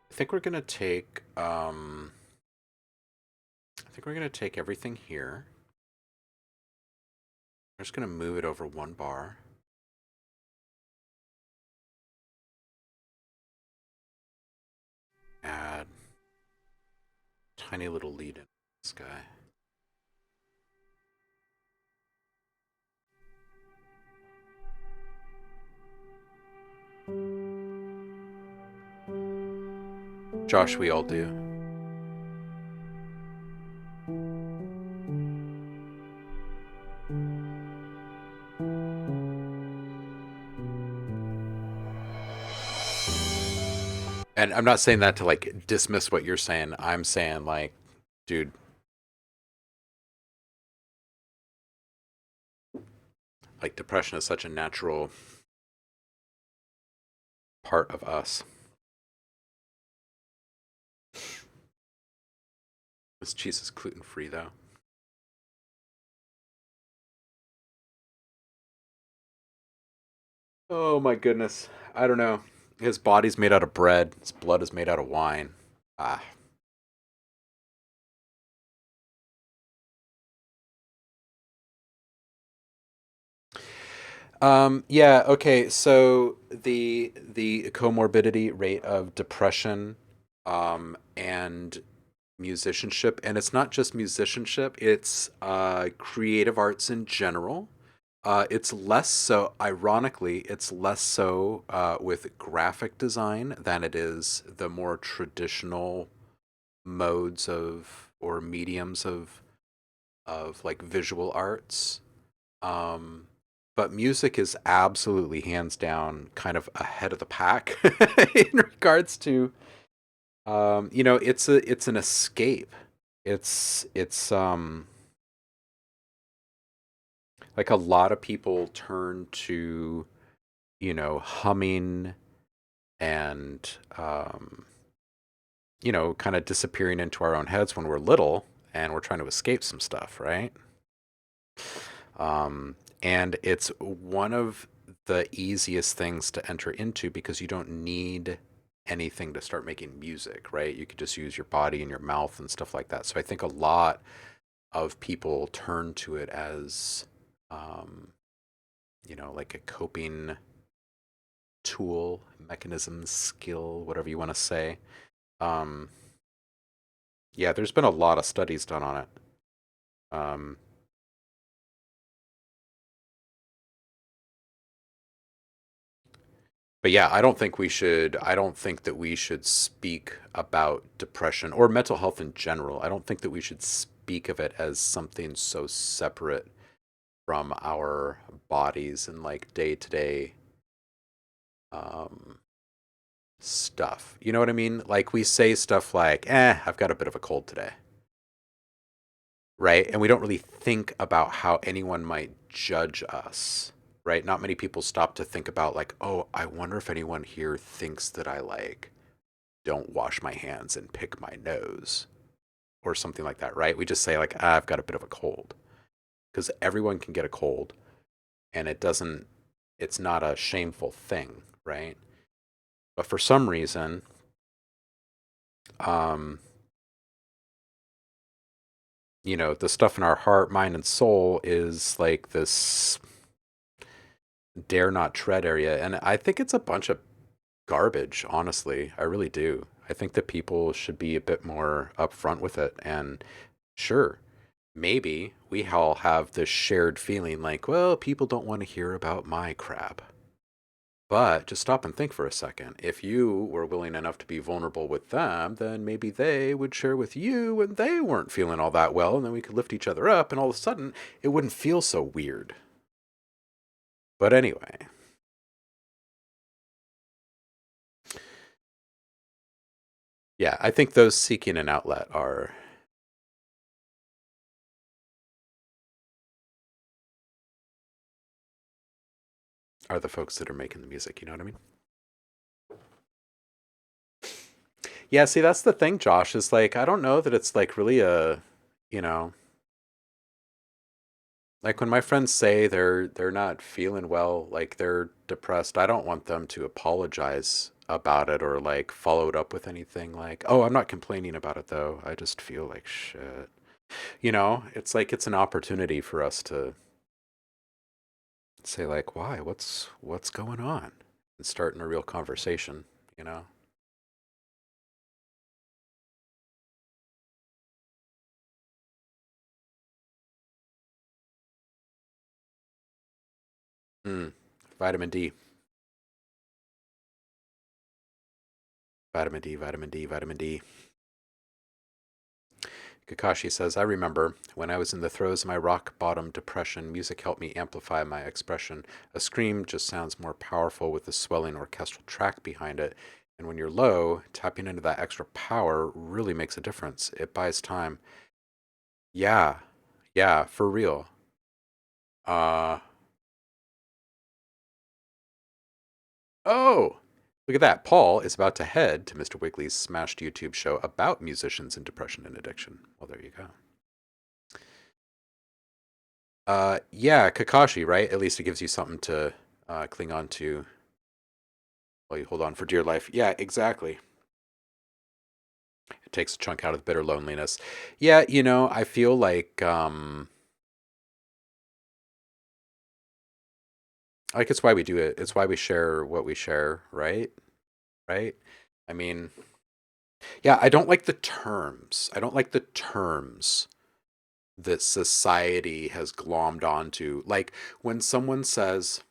I think we're gonna take everything here. We're just gonna move it over one bar. Add tiny little lead in this guy. Josh, we all do. And I'm not saying that to like dismiss what you're saying. I'm saying like, dude, like depression is such a natural part of us. This cheese is gluten free though. Oh my goodness. I don't know. His body's made out of bread. His blood is made out of wine. Ah. Yeah, okay. So the comorbidity rate of depression and musicianship, and it's not just musicianship, it's creative arts in general. It's less so, ironically, it's less so with graphic design than it is the more traditional modes of or mediums of like visual arts. Um, but music is absolutely hands down kind of ahead of the pack in regards to it's an escape. It's like a lot of people turn to, humming and kind of disappearing into our own heads when we're little and we're trying to escape some stuff, right? And it's one of the easiest things to enter into because you don't need anything to start making music, right? You could just use your body and your mouth and stuff like that. So I think a lot of people turn to it as, um, like a coping tool, mechanism, skill, whatever you want to say. Um, yeah, there's been a lot of studies done on it. Um, but yeah, I don't think that we should speak about depression or mental health in general. I don't think that we should speak of it as something so separate from our bodies and like day to day um stuff. You know what I mean? Like we say stuff like, I've got a bit of a cold today, right? And we don't really think about how anyone might judge us, right? Not many people stop to think about like, oh, I wonder if anyone here thinks that I like don't wash my hands and pick my nose or something like that, right? We just say like, I've got a bit of a cold because everyone can get a cold and it's not a shameful thing, right? But for some reason, um, the stuff in our heart, mind, and soul is like this dare not tread area. And I think it's a bunch of garbage, honestly. I really do. I think that people should be a bit more upfront with it. And sure, maybe we all have this shared feeling like, well, people don't want to hear about my crap. But just stop and think for a second. If you were willing enough to be vulnerable with them, then maybe they would share with you when they weren't feeling all that well, and then we could lift each other up, and all of a sudden it wouldn't feel so weird. But anyway, yeah, I think those seeking an outlet are the folks that are making the music, you know what I mean? Yeah, see that's the thing, Josh, is like I don't know that it's like really you know, like when my friends say they're not feeling well, like they're depressed, I don't want them to apologize about it or like follow it up with anything like, "Oh, I'm not complaining about it though. I just feel like shit." It's like it's an opportunity for us to say like, "Why? What's going on?" and starting a real conversation, you know? Mm. Vitamin D. Vitamin D, vitamin D, vitamin D. Kakashi says, I remember when I was in the throes of my rock bottom depression, music helped me amplify my expression. A scream just sounds more powerful with the swelling orchestral track behind it. And when you're low, tapping into that extra power really makes a difference. It buys time. Yeah, yeah, for real. Uh, oh, look at that. Paul is about to head to Mr. Wiggly's smashed YouTube show about musicians and depression and addiction. Well, there you go. Yeah, Kakashi, right? At least it gives you something to cling on to while you hold on for dear life. Yeah, exactly. It takes a chunk out of the bitter loneliness. Yeah, I feel like it's why we do it. It's why we share what we share, right? Right? I mean, yeah, I don't like the terms. I don't like the terms that society has glommed onto. Like when someone says,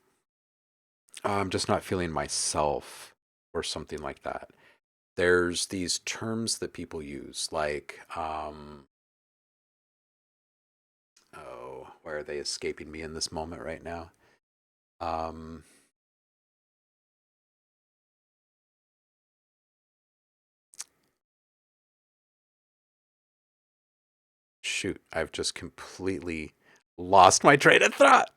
"Oh, I'm just not feeling myself," or something like that. There's these terms that people use, like, oh, why are they escaping me in this moment right now? Um, Shoot, I've just completely lost my train of thought.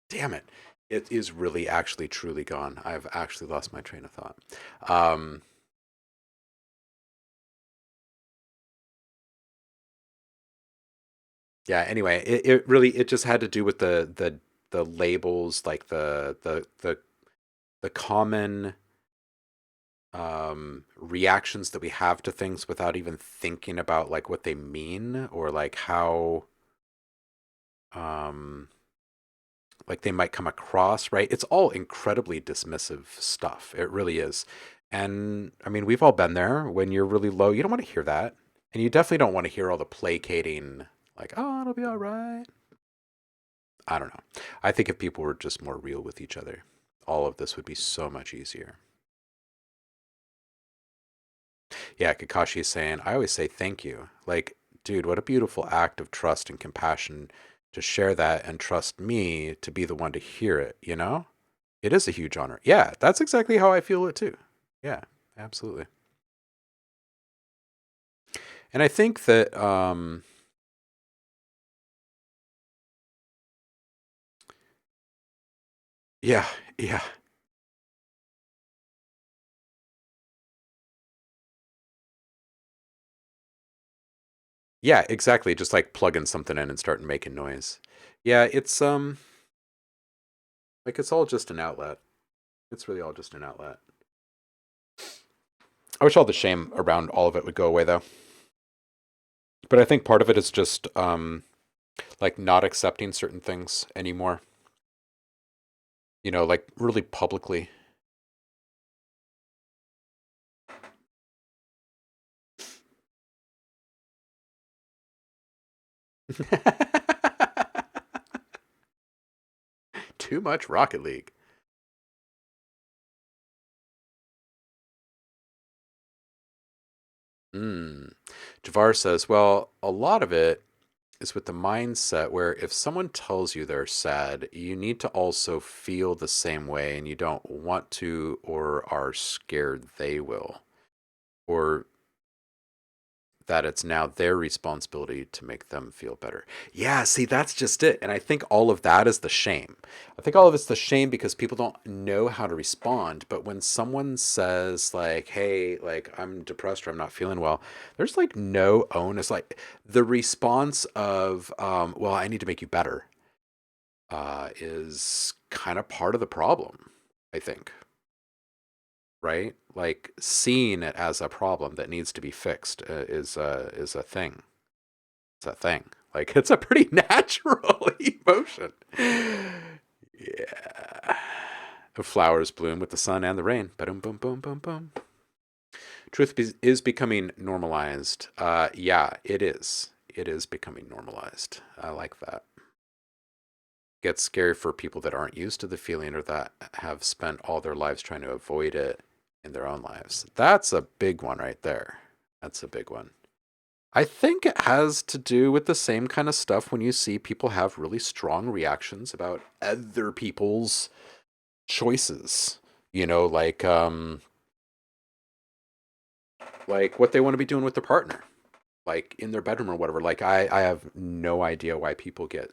Damn it. It is really actually truly gone. I've actually lost my train of thought. Um, yeah, anyway, it really it just had to do with the labels, like the common reactions that we have to things without even thinking about like what they mean or like how um like they might come across, right? It's all incredibly dismissive stuff. It really is. And I mean, we've all been there. When you're really low, you don't want to hear that. And you definitely don't want to hear all the placating, like, oh, it'll be all right. I don't know. I think if people were just more real with each other, all of this would be so much easier. Yeah, Kakashi is saying, I always say thank you. Like, dude, what a beautiful act of trust and compassion to share that and trust me to be the one to hear it, you know? It is a huge honor. Yeah, that's exactly how I feel it too. Yeah, absolutely. And I think that yeah, yeah. Yeah, exactly. Just like plugging something in and starting making noise. Yeah, it's like it's all just an outlet. It's really all just an outlet. I wish all the shame around all of it would go away though. But I think part of it is just like not accepting certain things anymore. Like really publicly. Too much Rocket League. Mm. Javar says, well, a lot of it is with the mindset where if someone tells you they're sad, you need to also feel the same way and you don't want to or are scared they will. Or that it's now their responsibility to make them feel better. Yeah, see, that's just it. And I think all of that is the shame. I think all of it's the shame because people don't know how to respond. But when someone says, like, hey, like, I'm depressed or I'm not feeling well, there's like no onus. Like, the response of, well, I need to make you better is kind of part of the problem, I think, right? Like, seeing it as a problem that needs to be fixed is a thing. It's a thing. Like it's a pretty natural emotion. Yeah. The flowers bloom with the sun and the rain. Boom, boom, boom, boom, boom. Truth is becoming normalized. Yeah, it is. it is becoming normalized. I like that. Gets scary for people that aren't used to the feeling or that have spent all their lives trying to avoid it in their own lives. That's a big one right there. That's a big one. I think it has to do with the same kind of stuff when you see people have really strong reactions about other people's choices. You know, like what they want to be doing with their partner, like in their bedroom or whatever. Like I have no idea why people get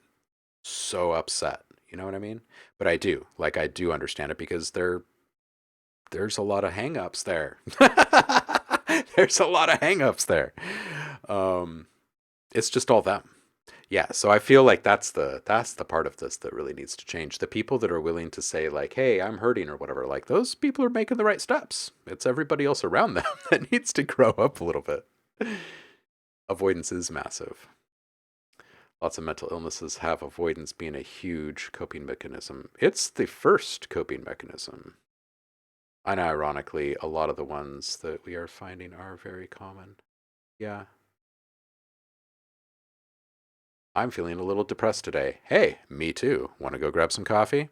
so upset. You know what I mean? But I do. Like I do understand it because there's a lot of hangups there. There's a lot of hangups there. Um, it's just all them. Yeah, so I feel like that's the part of this that really needs to change. The people that are willing to say like, "Hey, I'm hurting" or whatever, like those people are making the right steps. It's everybody else around them that needs to grow up a little bit. Avoidance is massive. Lots of mental illnesses have avoidance being a huge coping mechanism. It's the first coping mechanism. And ironically, a lot of the ones that we are finding are very common. Yeah. I'm feeling a little depressed today. Hey, me too. Want to go grab some coffee?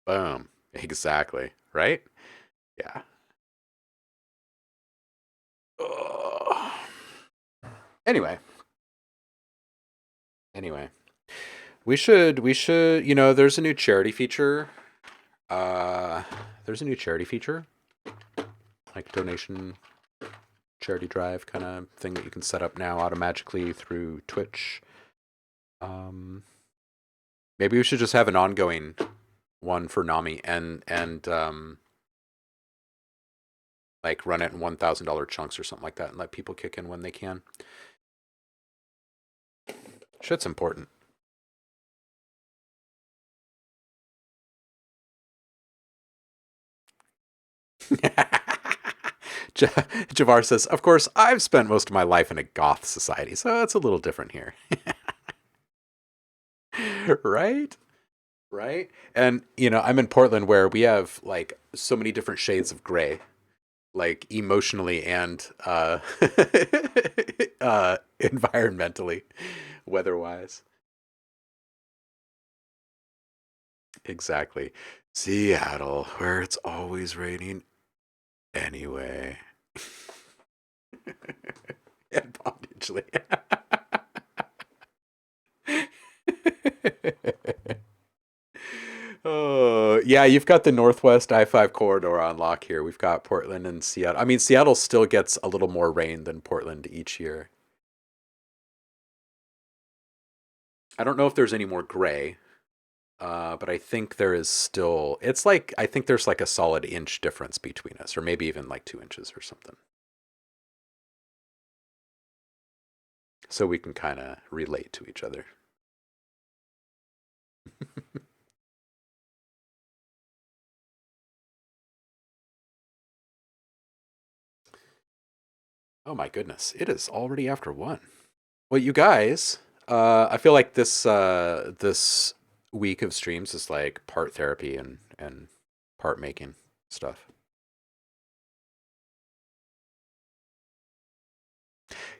Boom. Exactly. Right? Yeah. Ugh. Anyway, anyway, we should, there's a new charity feature. Uh, there's a new charity feature, like donation charity drive kind of thing that you can set up now automatically through Twitch. Um, maybe we should just have an ongoing one for Nami and like run it in $1,000 chunks or something like that and let people kick in when they can. Shit's important. Javar says, "Of course, I've spent most of my life in a goth society, so it's a little different here." Right? Right? And, I'm in Portland where we have like so many different shades of gray, like emotionally and environmentally, weather-wise. Exactly. Seattle, where it's always raining anyway. And bondage. Oh, yeah, you've got the Northwest I-5 corridor on lock here. We've got Portland and Seattle. I mean, Seattle still gets a little more rain than Portland each year. I don't know if there's any more gray, but I think there is still. It's like I think there's like a solid inch difference between us, or maybe even like 2 inches or something. So we can kind of relate to each other. Oh my goodness, it is already after 1. Well, you guys, I feel like this week of streams is like part therapy and part making stuff.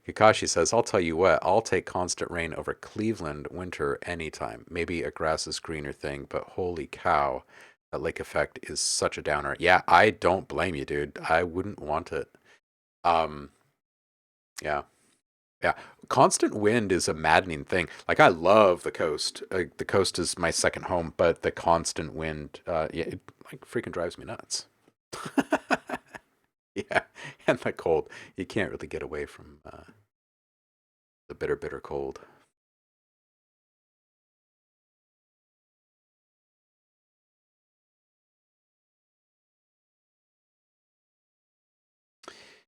Kakashi says, "I'll tell you what, I'll take constant rain over Cleveland winter anytime. Maybe a grass is greener thing, but holy cow, that lake effect is such a downer." Yeah, I don't blame you, dude. I wouldn't want it. Um, yeah. Yeah, constant wind is a maddening thing. Like I love the coast. The coast is my second home, but the constant wind, yeah, it like freaking drives me nuts. Yeah, and the cold. You can't really get away from the bitter, bitter cold.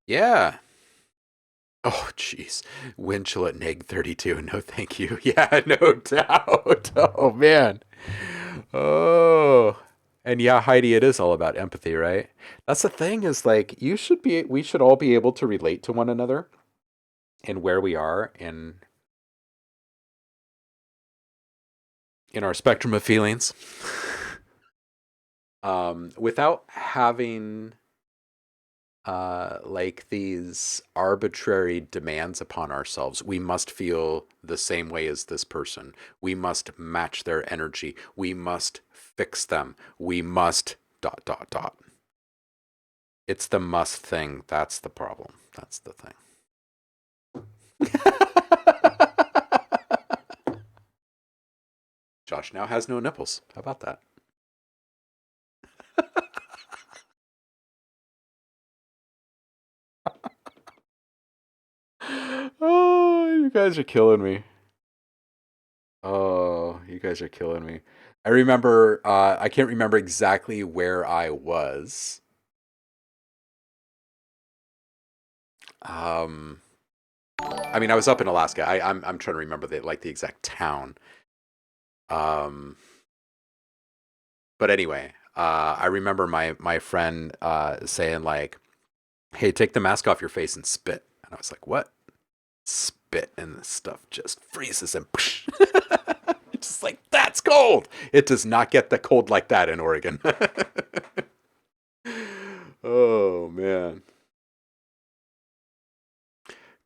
Yeah. Oh, jeez. Wind chill at -32. No, thank you. Yeah, no doubt. Oh man. Oh. And yeah, Heidi, it is all about empathy, right? That's the thing is like we should all be able to relate to one another and where we are in our spectrum of feelings, without having like these arbitrary demands upon ourselves. We must feel the same way as this person. We must match their energy. We must fix them. We must dot dot dot. It's the must thing. That's the problem. That's the thing. Josh now has no nipples. How about that? Oh, you guys are killing me. Oh, you guys are killing me. I remember, I can't remember exactly where I was. Um, I mean, I was up in Alaska. I'm trying to remember the exact town. Um, but anyway, I remember my friend saying like, "Hey, take the mask off your face and spit." And I was like, "What?" Spit, and the stuff just freezes and it's just like that's cold. It does not get the cold like that in Oregon. Oh man.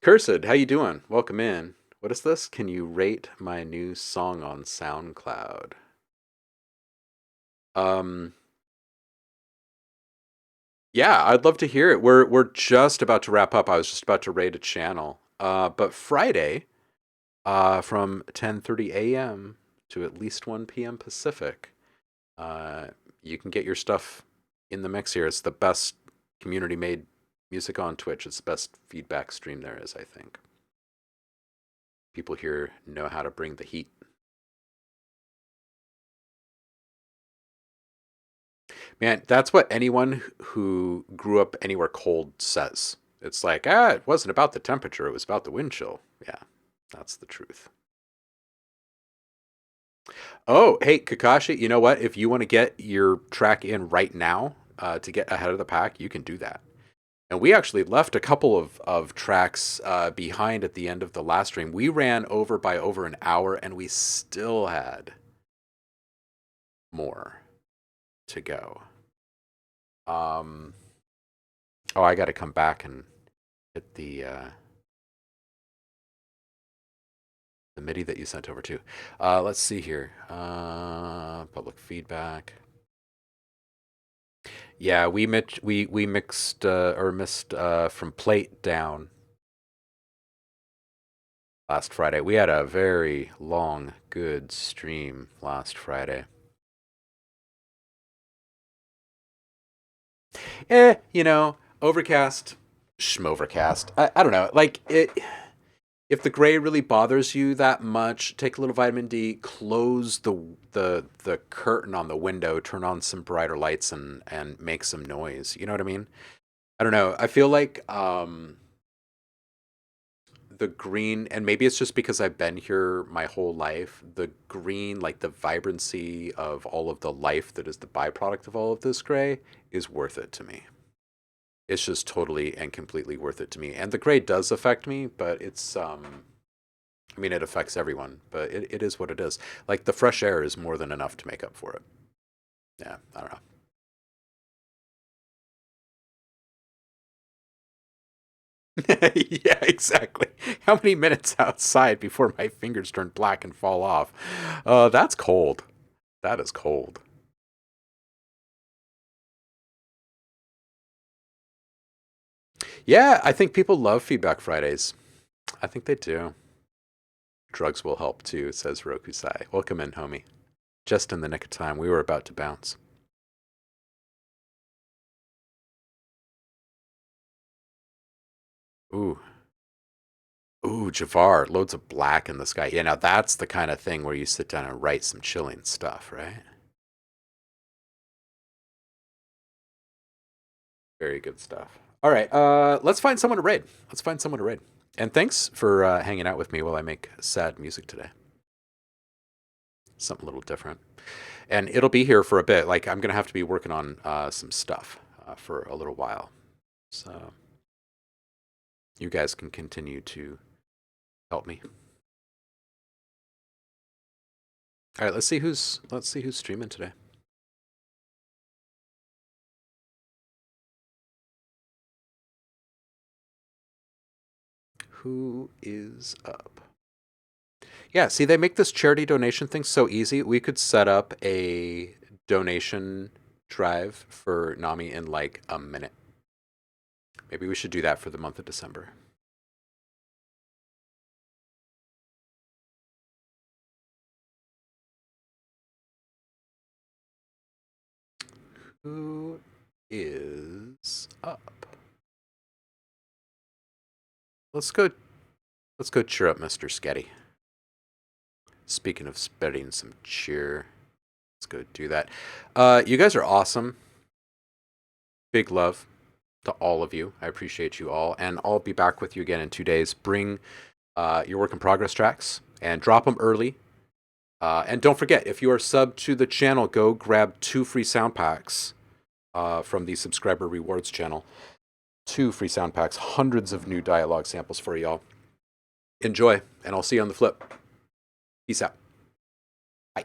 Cursed, how you doing? Welcome in. What is this? Can you rate my new song on SoundCloud? Um, yeah, I'd love to hear it. We're just about to wrap up. I was just about to rate a channel. But Friday, from 10:30 a.m. to at least 1 p.m. Pacific, uh, you can get your stuff in the mix here. It's the best community made music on Twitch. It's the best feedback stream there is, I think. People here know how to bring the heat. Man, that's what anyone who grew up anywhere cold says. It's like, it wasn't about the temperature, it was about the wind chill. Yeah, that's the truth. Oh, hey, Kakashi, you know what? If you want to get your track in right now to get ahead of the pack, you can do that. And we actually left a couple of tracks behind at the end of the last stream. We ran over by over an hour and we still had more to go. Um, oh, I got to come back and hit the MIDI that you sent over too. Let's see here. Public feedback. Yeah, we mixed or missed from plate down last Friday. We had a very long, good stream last Friday. Overcast, schmovercast. I don't know. Like it. If the gray really bothers you that much, take a little vitamin D, close the curtain on the window, turn on some brighter lights, and make some noise. You know what I mean? I don't know. I feel like the green, and maybe it's just because I've been here my whole life. The green, like the vibrancy of all of the life that is the byproduct of all of this gray, is worth it to me. It's just totally and completely worth it to me. And the gray does affect me, but it's I mean, it affects everyone, but it is what it is. Like the fresh air is more than enough to make up for it. Yeah, I don't know. Yeah, exactly. How many minutes outside before my fingers turn black and fall off? That's cold. That is cold. Yeah, I think people love Feedback Fridays. I think they do. Drugs will help too, says Rokusai. Welcome in, homie. Just in the nick of time. We were about to bounce. Ooh. Ooh, Javar, loads of black in the sky. Yeah, now that's the kind of thing where you sit down and write some chilling stuff, right? Very good stuff. All right, let's find someone to raid. Let's find someone to raid. And thanks for hanging out with me while I make sad music today. Something a little different. And it'll be here for a bit. Like, I'm going to have to be working on some stuff for a little while. So you guys can continue to help me. All right, let's see who's streaming today. Who is up? Yeah, see, they make this charity donation thing so easy. We could set up a donation drive for Nami in like a minute. Maybe we should do that for the month of December. Who is up? Let's go cheer up Mr. Sketty. Speaking of spreading some cheer, let's go do that. You guys are awesome. Big love to all of you. I appreciate you all. And I'll be back with you again in 2 days. Bring your work in progress tracks and drop them early. And don't forget, if you are subbed to the channel, go grab 2 free sound packs from the subscriber rewards channel. 2 free sound packs, hundreds of new dialogue samples for y'all. Enjoy, and I'll see you on the flip. Peace out. Bye.